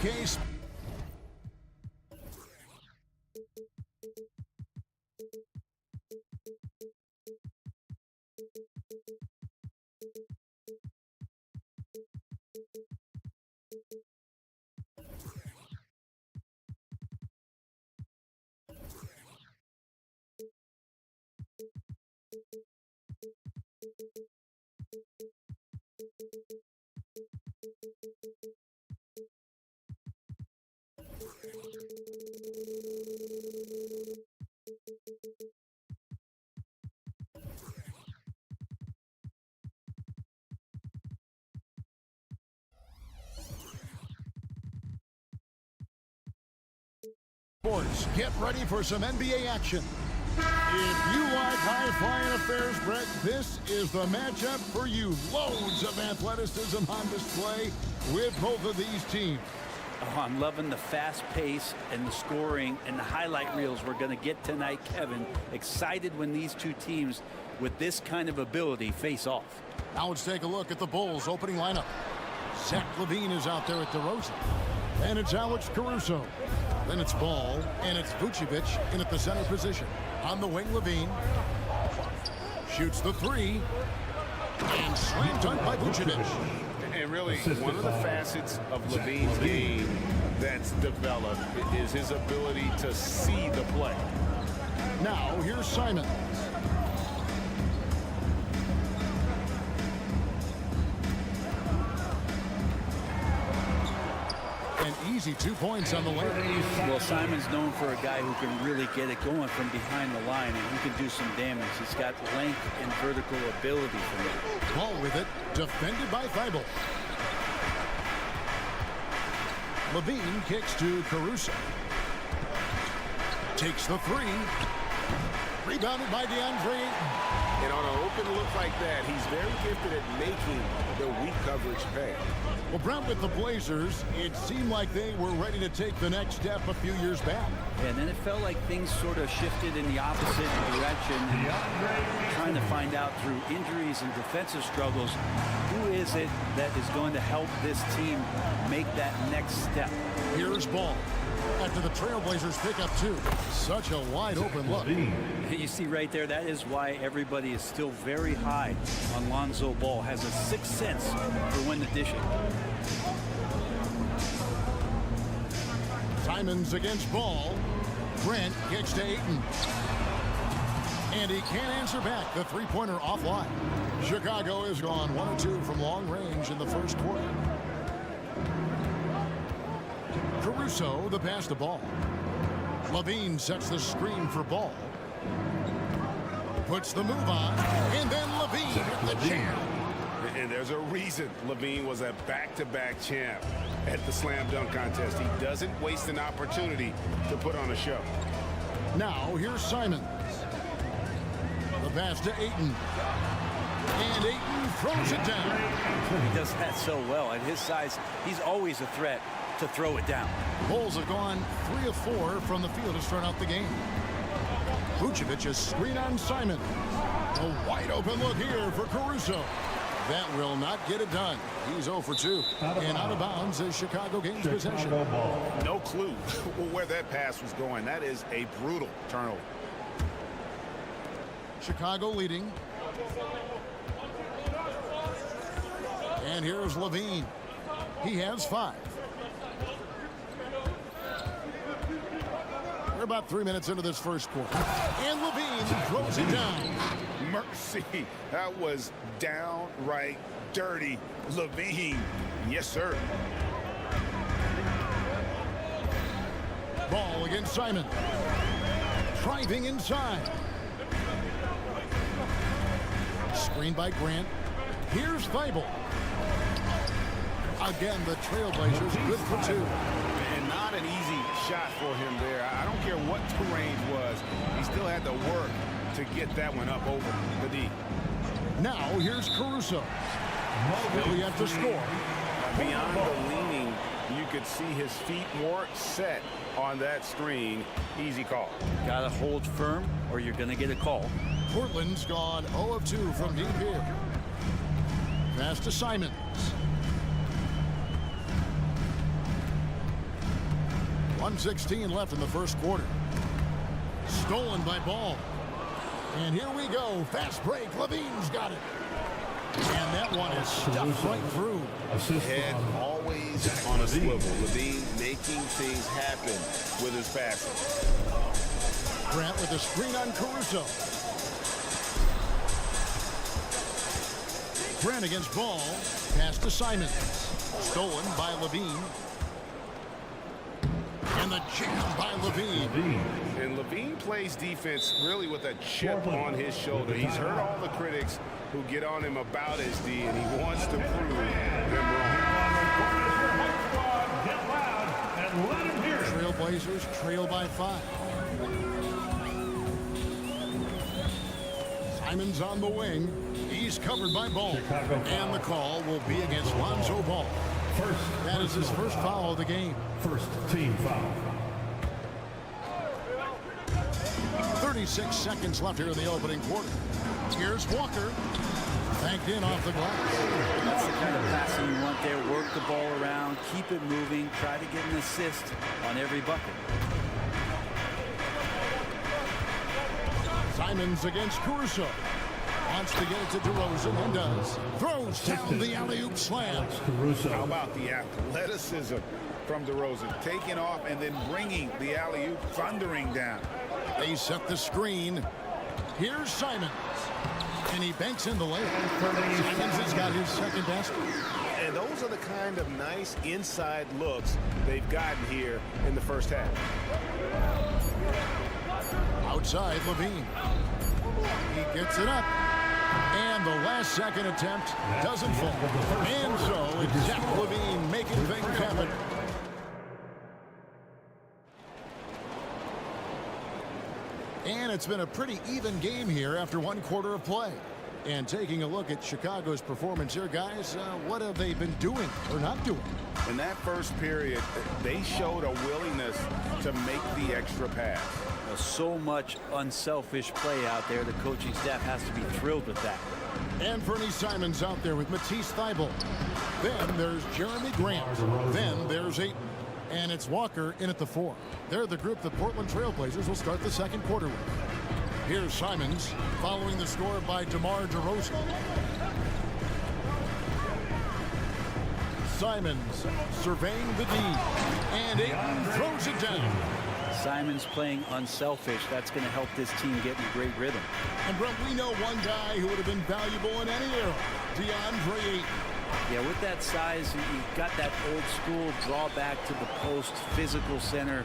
Case. Sports, get ready for some NBA action. If you like high-flying affairs, Brett, this is the matchup for you. Loads of athleticism on display with both of these teams. Oh, I'm loving the fast pace and the scoring and the highlight reels we're going to get tonight, Kevin. Excited when these two teams with this kind of ability face off. Now let's take a look at the Bulls' opening lineup. Zach LaVine is out there at DeRozan. And it's Alex Caruso. Then it's Ball, and it's Vucevic in at the center position. On the wing, LaVine shoots the three, and slam dunk by Vucevic. And really, one of the facets of LaVine's game that's developed is his ability to see the play. Now, here's Simon. An easy 2 points on the way. Well, Simon's known for a guy who can really get it going from behind the line, and he can do some damage. He's got length and vertical ability for that. Ball with it, defended by Thibault. LaVine kicks to Caruso. Takes the three. Rebounded by DeAndre Ayton. And on an open look like that, he's very gifted at making the weak coverage pay. Well, Brown, with the Blazers, it seemed like they were ready to take the next step a few years back. And then it felt like things sort of shifted in the opposite direction. Trying to find out through injuries and defensive struggles, who is it that is going to help this team make that next step? Here's Ball. After the Trailblazers pick up two. Such a wide open look. You see right there, that is why everybody is still very high on Lonzo Ball. Has a sixth sense for when to dish it. Simons against Ball. Grant kicks to Ayton. And he can't answer back. The three-pointer offline. Chicago has gone 1 of 2 from long range in the first quarter. Caruso, the pass to Ball. LaVine sets the screen for Ball. Puts the move on, and then LaVine the jam. And there's a reason LaVine was a back-to-back champ at the slam dunk contest. He doesn't waste an opportunity to put on a show. Now here's Simons. The pass to Ayton. And Ayton throws it down. He does that so well. At his size, he's always a threat to throw it down. Bulls have gone 3 of 4 from the field to start out the game. Vucevic is screen on Simon. A wide open look here for Caruso. That will not get it done. He's 0 for 2. And out of bounds as Chicago gains possession. No clue where that pass was going. That is a brutal turnover. Chicago leading. And here's LaVine. He has 5. We're about 3 minutes into this first quarter. And LaVine throws it down. Mercy. That was downright dirty. LaVine. Yes, sir. Ball against Simon. Driving inside. Screened by Grant. Here's Thibault. Again, the Trailblazers good for 2. And not an easy shot for him there. I don't care what the range was. He still had to work to get that one up over the D. Now here's Caruso. Still yet to score. Beyond the leaning, you could see his feet more set on that screen. Easy call. Gotta hold firm or you're gonna get a call. Portland's gone 0 of 2 from deep here. Pass to Simons. .116 left in the first quarter. Stolen by Ball. And here we go. Fast break. Levine's got it. And that one is stuffed right through. Head always on a swivel. Levine making things happen with his passing. Grant with a screen on Caruso. Grant against Ball. Pass to Simons. Stolen by Levine. And the jam by Levine. And Levine plays defense really with a chip on his shoulder. He's heard all the critics who get on him about his D, and he wants to prove them wrong. Trailblazers trail by 5. Simons on the wing. He's covered by Ball. And the call will be against Lonzo Ball. That is his first foul of the game. First team foul. 36 seconds left here in the opening quarter. Here's Walker. Banked in off the glass. That's the kind of passing you want there. Work the ball around, keep it moving, try to get an assist on every bucket. Simons against Caruso. Wants to get it to DeRozan and does. Throws down the alley-oop slam. How about the athleticism from DeRozan? Taking off and then bringing the alley-oop thundering down. They set the screen. Here's Simons. And he banks in the layup. Simons has got his second basket. And those are the kind of nice inside looks they've gotten here in the first half. Outside, Levine. He gets it up. And the last second attempt doesn't fall. And so it's Zach Levine making things happen. And it's been a pretty even game here after one quarter of play. And taking a look at Chicago's performance here, guys, what have they been doing or not doing? In that first period, they showed a willingness to make the extra pass. So much unselfish play out there. The coaching staff has to be thrilled with that. And Bernie Simons out there with Matisse Thybulle. Then there's Jeremy Grant. Then there's Ayton. And it's Walker in at the 4. They're the group the Portland Trailblazers will start the second quarter with. Here's Simons following the score by DeMar DeRozan. Simons surveying the D. And Ayton throws it down. Simons playing unselfish. That's going to help this team get in a great rhythm. And Brett, we know one guy who would have been valuable in any era, DeAndre Ayton. Yeah, with that size, you've got that old school draw back to the post, physical center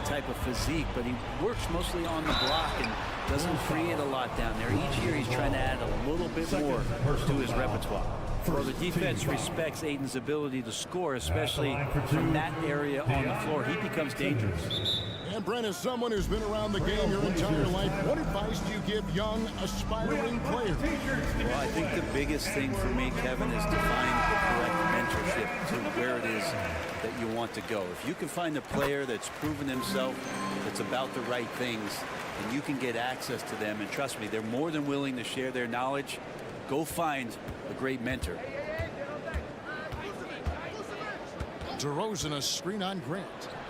type of physique, but he works mostly on the block and doesn't create a lot down there. Each year he's trying to add a little bit more to his repertoire. Well, the defense respects Ayton's ability to score, especially from that area on the floor. He becomes dangerous. And Brent, as someone who's been around the game your entire life, what advice do you give young, aspiring players? Well, I think the biggest thing for me, Kevin, is to find the correct mentorship to where it is that you want to go. If you can find a player that's proven himself, that's about the right things, and you can get access to them, and trust me, they're more than willing to share their knowledge, go find a great mentor. DeRozan, a screen on Grant.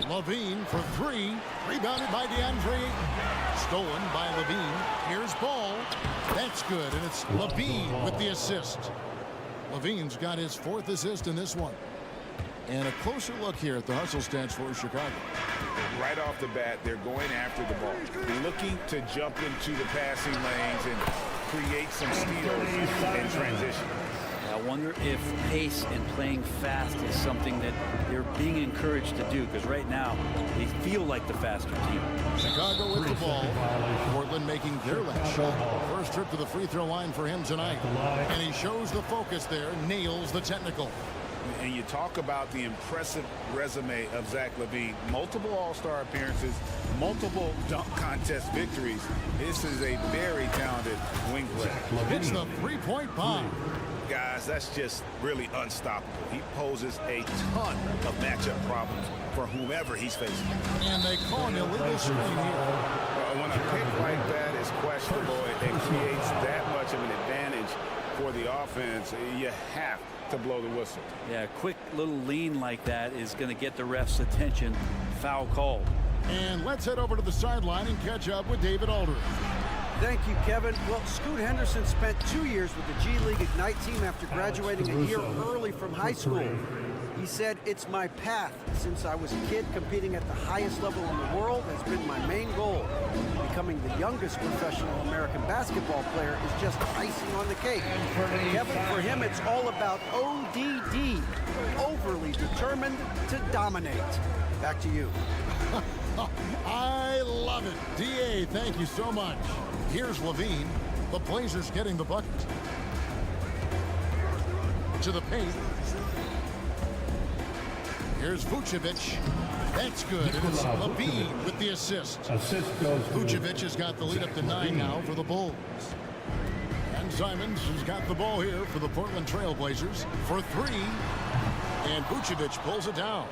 Levine for 3. Rebounded by DeAndre Ayton. Stolen by Levine. Here's Ball. That's good, and it's Levine with the assist. Levine's got his 4th assist in this one. And a closer look here at the hustle stats for Chicago. Right off the bat, they're going after the ball, looking to jump into the passing lanes and create some steals in transition. I wonder if pace and playing fast is something that they're being encouraged to do, because right now they feel like the faster team. Chicago with the ball. Portland making their last shot. First trip to the free throw line for him tonight. And he shows the focus there, nails the technical. And you talk about the impressive resume of Zach LaVine. Multiple All-Star appearances, multiple dunk contest victories. This is a very talented wing player. Hits the three-point bomb. Guys, that's just really unstoppable. He poses a ton of matchup problems for whomever he's facing. And they call an illegal screen here. When a pick like that is questionable, it creates that much of an advantage for the offense, you have to blow the whistle. Yeah, a quick little lean like that is going to get the ref's attention. Foul called. And let's head over to the sideline and catch up with David Aldridge. Thank you, Kevin. Well, Scoot Henderson spent 2 years with the G League Ignite team after graduating a year early from high school. He said, "It's my path. Since I was a kid, competing at the highest level in the world has been my main goal. Becoming the youngest professional American basketball player is just icing on the cake." Kevin, for him, it's all about ODD, overly determined to dominate. Back to you. I love it. D.A., thank you so much. Here's Levine. The Blazers getting the bucket. To the paint. Here's Vucevic. That's good. And it's Levine with the assist. Vucevic has got the lead up to 9 now for the Bulls. And Simons has got the ball here for the Portland Trail Blazers for 3. And Vucevic pulls it down.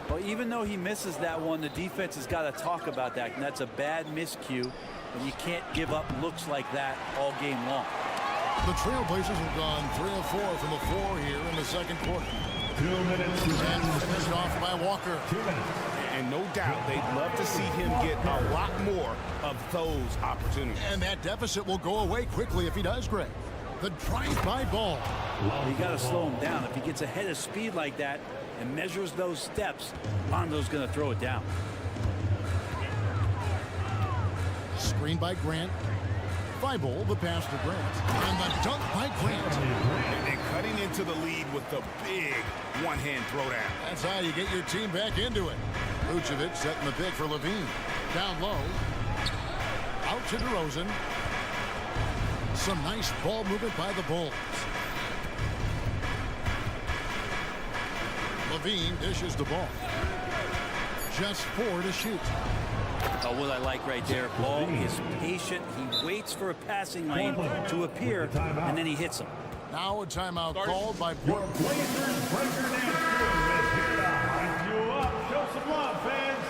Well, even though he misses that one, the defense has got to talk about that, and that's a bad miscue, and you can't give up looks like that all game long. The Trail Blazers have gone 3 of 4 from the floor here in the second quarter. 2 minutes. And finished off by Walker. 2 minutes. And no doubt they'd love to see him get a lot more of those opportunities. And that deficit will go away quickly if he does, Greg. The drive-by ball. You got to slow him down. If he gets ahead of speed like that and measures those steps, Lonzo's going to throw it down. Screen by Grant. Thibault, the pass to Grant. And the dunk by Grant. And cutting into the lead with the big one-hand throwdown. That's how you get your team back into it. Vucevic setting the pick for Levine. Down low. Out to DeRozan. Some nice ball movement by the Bulls. Levine dishes the ball. Just 4 to shoot. Oh, what I like right there, Ball is patient. He waits for a passing lane to appear, and then he hits him. Now a timeout called by Portland. Blazers breaker is here to hype you up. Show some love, fans.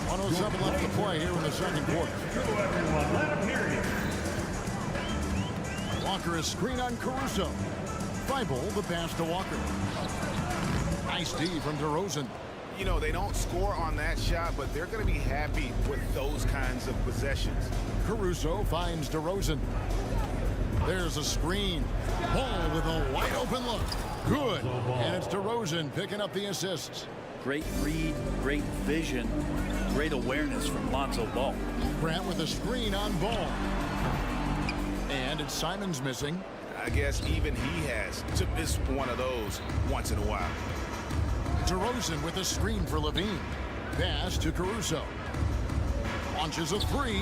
107 left to play here in the second quarter. Go, everyone. Let them hear you. Walker is screen on Caruso. Thibault, the pass to Walker. Nice D from DeRozan. You know, they don't score on that shot, but they're going to be happy with those kinds of possessions. Caruso finds DeRozan. There's a screen. Ball with a wide open look. Good. And it's DeRozan picking up the assists. Great read, great vision, great awareness from Lonzo Ball. Grant with a screen on Ball. And it's Simons missing. I guess even he has to miss one of those once in a while. DeRozan with a screen for Levine. Pass to Caruso. Launches a 3.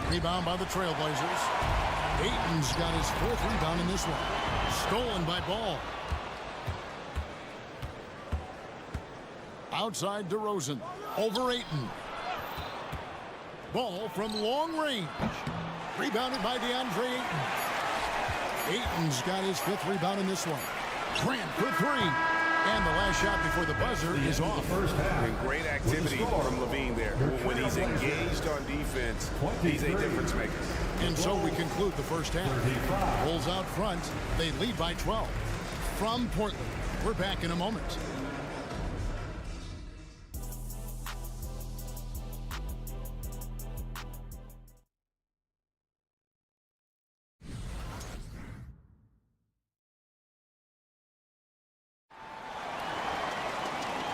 Rebound by the Trailblazers. Ayton's got his 4th rebound in this one. Stolen by Ball. Outside DeRozan. Over Ayton. Ball from long range. Rebounded by DeAndre Ayton. Ayton's got his 5th rebound in this one. Grant for 3. And the last shot before the buzzer is off. And great activity from Levine there. When he's engaged on defense, he's a difference maker. And so we conclude the first half. Bulls out front. They lead by 12. From Portland, we're back in a moment.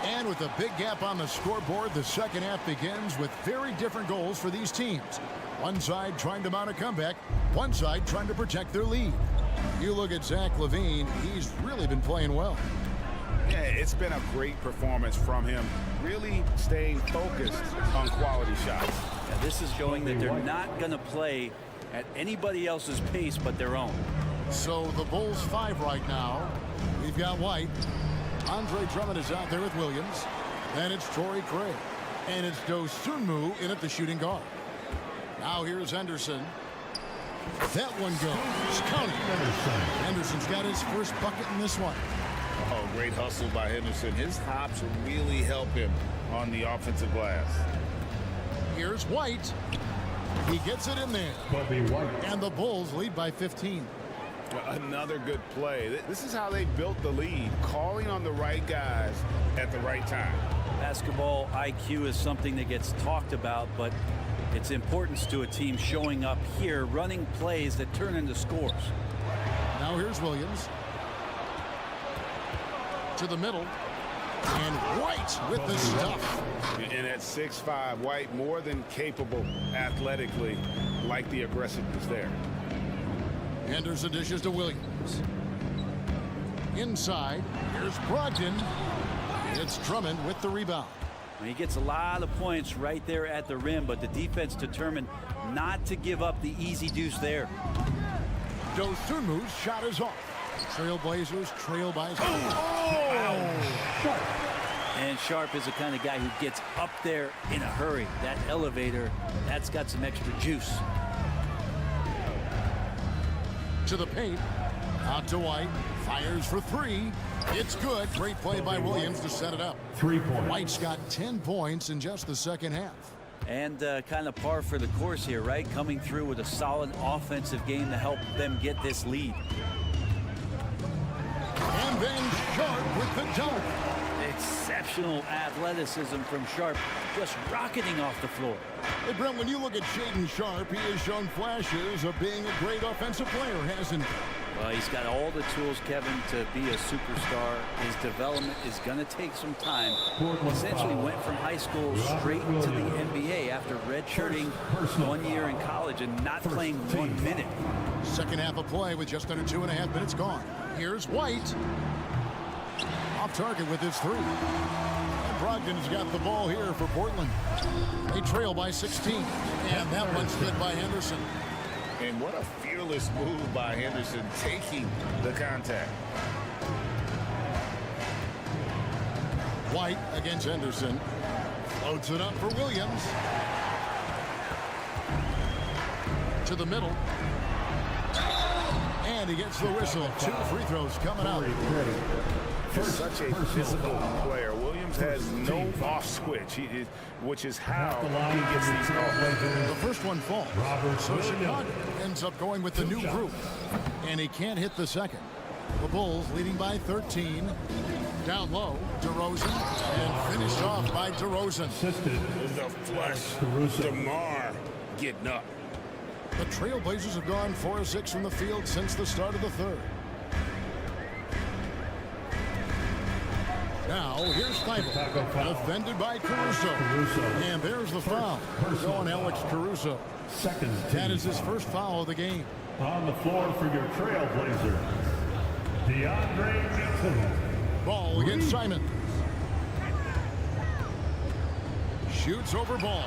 And with a big gap on the scoreboard, the second half begins with very different goals for these teams. One side trying to mount a comeback, one side trying to protect their lead. You look at Zach LaVine, he's really been playing well. Yeah, it's been a great performance from him, really staying focused on quality shots. Yeah, this is showing that they're not going to play at anybody else's pace but their own. So the Bulls 5 right now. We've got White. Andre Drummond is out there with Williams. Then it's Torrey Craig. And it's Dosunmu in at the shooting guard. Now here's Henderson. That one goes. Counting. Henderson's got his first bucket in this one. Oh, great hustle by Henderson. His hops really help him on the offensive glass. Here's White. He gets it in there. Kobe White. And the Bulls lead by 15. Another good play. This is how they built the lead, calling on the right guys at the right time. Basketball IQ is something that gets talked about, but its importance to a team showing up here, running plays that turn into scores. Now here's Williams. To the middle. And White with the stuff. And at 6'5", White more than capable athletically, like the aggressiveness there. Henderson dishes to Williams. Inside, here's Brogdon. It's Drummond with the rebound. He gets a lot of points right there at the rim, but the defense determined not to give up the easy deuce there. Dosunmu's shot is off. Trailblazers trail by. And Sharp is the kind of guy who gets up there in a hurry. That elevator, that's got some extra juice. To the paint. Out to White. Fires for three. It's good. Great play by Williams to set it up. 3 points. White's got 10 points in just the second half. And kind of par for the course here, right? Coming through with a solid offensive game to help them get this lead. And then Sharp with the dunk. Exceptional athleticism from Sharp, just rocketing off the floor. Hey, Brent, when you look at Shaedon Sharp, he has shown flashes of being a great offensive player, hasn't he? Well, he's got all the tools, Kevin, to be a superstar. His development is going to take some time. He essentially went from high school straight to the NBA after redshirting 1 year in college and not playing 1 minute. Second half of play with just under 2.5 minutes gone. Here's White. Off target with his three. And Brogdon's got the ball here for Portland. They trail by 16. And that one's good by Henderson. And what a fearless move by Henderson, taking the contact. White against Henderson. Floats it up for Williams. To the middle. And he gets the whistle. 2 free throws coming out. He's such a physical player. Williams has no off switch, which is how he gets these calls. The first one falls. So Chicago ends up going with the new group. And he can't hit the second. The Bulls leading by 13. Down low, DeRozan. And finished off by DeRozan. The flush, DeMar getting up. The Trailblazers have gone 4 of 6 from the field since the start of the third. Now, here's Thibault, defended by Caruso. And there's the foul. Going Alex Caruso. That is his first foul of the game. On the floor for your Trailblazers, DeAndre Ayton. Ball against Simon. Shoots over Ball.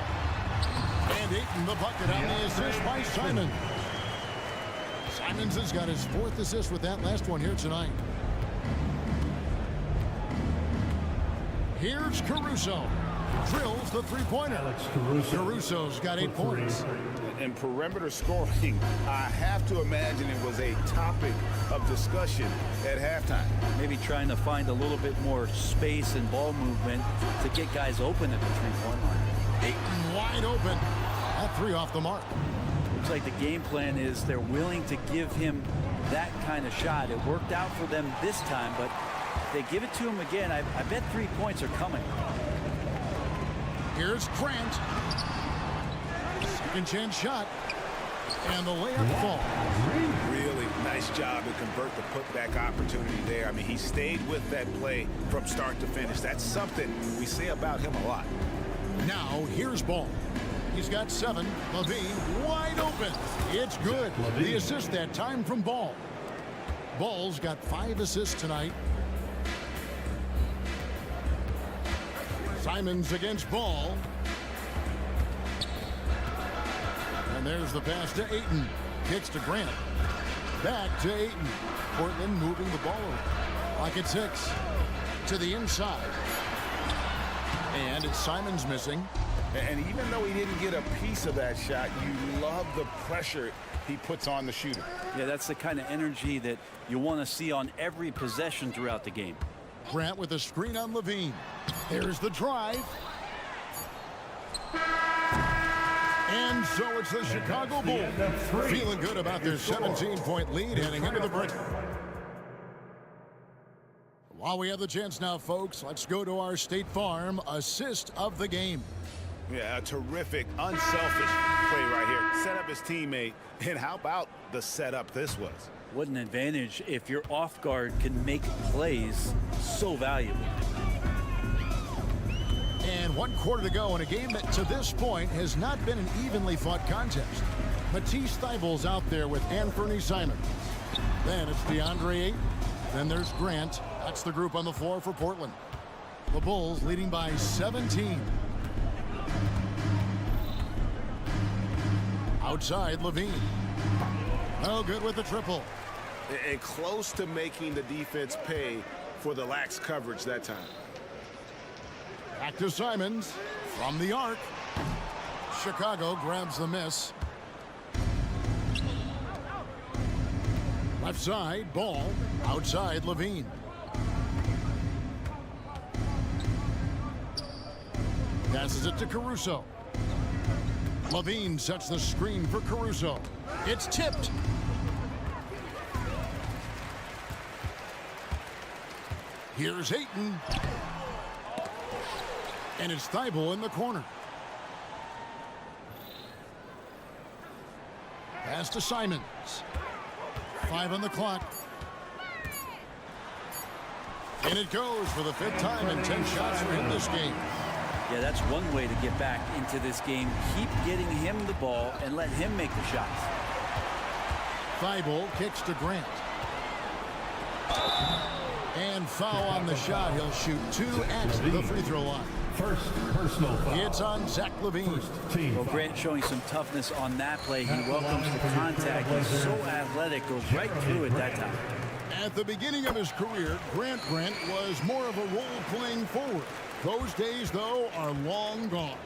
And Ayton the bucket on the assist by Simon. Simons has got his 4th assist with that last one here tonight. Here's Caruso. Drills the three-pointer. Caruso's got 8 points. And perimeter scoring, I have to imagine it was a topic of discussion at halftime. Maybe trying to find a little bit more space and ball movement to get guys open at the three-point line. Ayton wide open. That 3 off the mark. Looks like the game plan is they're willing to give him that kind of shot. It worked out for them this time, but if they give it to him again, I bet 3 points are coming. Here's Grant. Second chance shot. And the layup falls. Really nice job to convert the putback opportunity there. I mean, he stayed with that play from start to finish. That's something we say about him a lot. Now, here's Ball. He's got 7. Levine wide open. It's good. The assist that time from Ball. Ball's got 5 assists tonight. Simons against Ball. And there's the pass to Ayton. Kicks to Grant. Back to Ayton. Portland moving the ball over. Pocket 6. To the inside. And it's Simons missing. And even though he didn't get a piece of that shot, you love the pressure he puts on the shooter. Yeah, that's the kind of energy that you want to see on every possession throughout the game. Grant with a screen on Levine. There's the drive. And so it's the Chicago Bulls feeling good about their 17-point lead heading into the break. While we have the chance now, folks, let's go to our State Farm assist of the game. Yeah, a terrific, unselfish play right here. Set up his teammate, and how about the setup this was? What an advantage if your off guard can make plays so valuable. And 1 quarter to go in a game that to this point has not been an evenly fought contest. Matisse Thybulle's out there with Anthony Simons. Then it's DeAndre Ayton. Then there's Grant. That's the group on the floor for Portland. The Bulls leading by 17. Outside, Levine. No good with the triple. And close to making the defense pay for the lax coverage that time. Back to Simons from the arc. Chicago grabs the miss. Left side, Ball. Outside, Levine. Passes it to Caruso. Levine sets the screen for Caruso. It's tipped. Here's Ayton. And it's Thybulle in the corner. Pass to Simons. 5 on the clock. And it goes for the 5th time in 10 shots for him this game. Yeah, that's one way to get back into this game. Keep getting him the ball and let him make the shots. Thybulle kicks to Grant. And foul on the shot. He'll shoot 2 at the free throw line. First personal foul. It's on Zach Levine. Well, Grant showing some toughness on that play. He welcomes the contact. He's so athletic, goes right through it that time. At the beginning of his career, Grant was more of a role-playing forward. Those days, though, are long gone.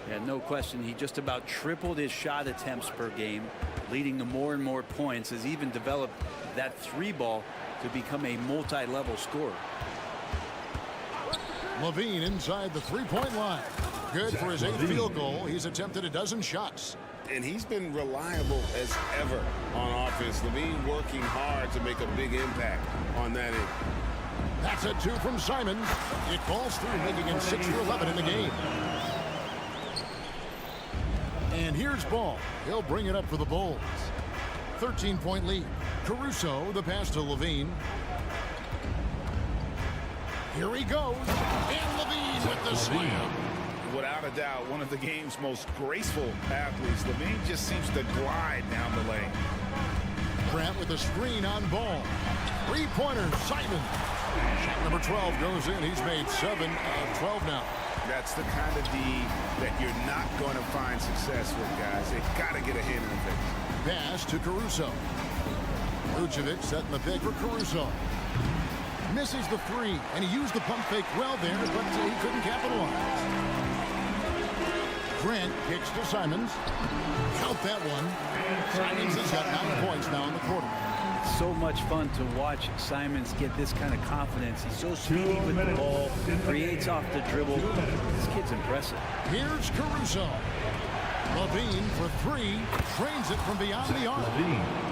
Yeah, no question. He just about tripled his shot attempts per game, leading to more and more points, has even developed that 3-ball to become a multi-level scorer. Levine inside the 3-point line. Good for his 8th field goal. He's attempted a dozen shots. And he's been reliable as ever on offense. Levine working hard to make a big impact on that end. That's a 2 from Simons. It falls through, making it 6 for 11 in the game. And here's Ball. He'll bring it up for the Bulls. 13-point lead. Caruso, the pass to Levine. Here he goes. And Levine with the slam. Without a doubt, one of the game's most graceful athletes. Levine just seems to glide down the lane. Grant with a screen on Ball. 3-pointer, Simon. Shot number 12 goes in. He's made 7 of 12 now. That's the kind of D that you're not going to find success with, guys. They've got to get a hand in the face. Pass to Caruso. Vucevic setting the pick for Caruso. Misses the 3, and he used the pump fake well there, but he couldn't capitalize. Grant kicks to Simons. Count that one. Simons has got 9 points now in the quarter. So much fun to watch Simons get this kind of confidence. He's so speedy with the ball, creates off the dribble. This kid's impressive. Here's Caruso. Levine for 3, trains it from beyond the arc.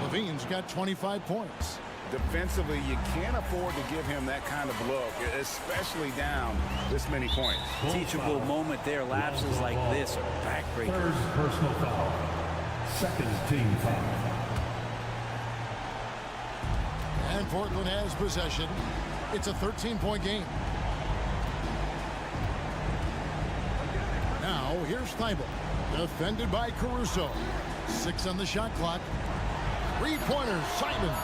Levine's got 25 points. Defensively, you can't afford to give him that kind of look, especially down this many points. Teachable moment there. Lapses like this are backbreakers. First personal foul. Second team foul. And Portland has possession. It's a 13-point game. Now, here's Thybulle. Defended by Caruso. 6 on the shot clock. 3-pointer, Simon.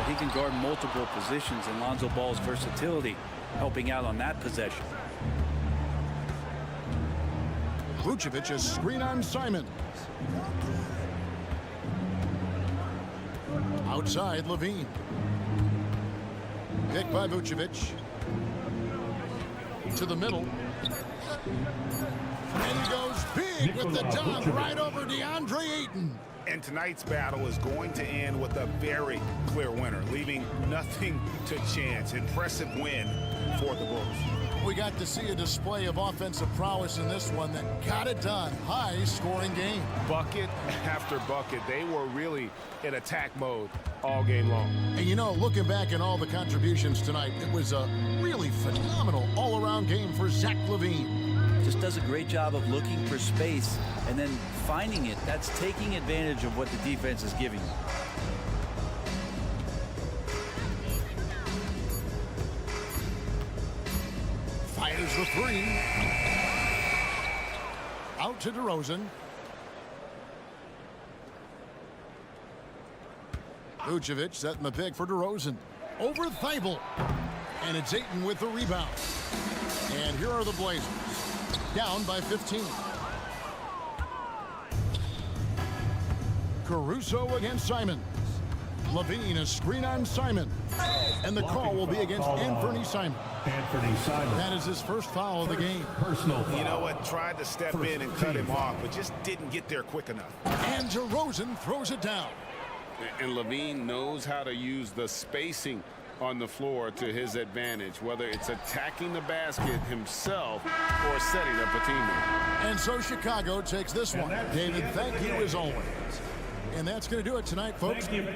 He can guard multiple positions, and Lonzo Ball's versatility helping out on that possession. Vucevic a screen on Simon. Outside, Levine. Picked by Vucevic. To the middle. And he goes big with the dunk right over DeAndre Ayton. And tonight's battle is going to end with a very clear winner, leaving nothing to chance. Impressive win for the Bulls. We got to see a display of offensive prowess in this one that got it done. High-scoring game. Bucket after bucket. They were really in attack mode all game long. And you know, looking back at all the contributions tonight, it was a really phenomenal all-around game for Zach LaVine. Just does a great job of looking for space and then finding it. That's taking advantage of what the defense is giving you. Fires the three. Out to DeRozan. Vucevic setting the pick for DeRozan. Over Thibault. And it's Ayton with the rebound. And here are the Blazers. Down by 15. Caruso against Simons. LaVine, a screen on Simon. And the call will be against Anthony Simons. Anthony Simons. That is his first foul of the game. Personal foul. You know what? Tried to step in and cut him off, but just didn't get there quick enough. And DeRozan throws it down. And LaVine knows how to use the spacing on the floor to his advantage, whether it's attacking the basket himself or setting up a teammate. And so Chicago takes this one. David, thank you as always. And that's going to do it tonight, folks. Thank you.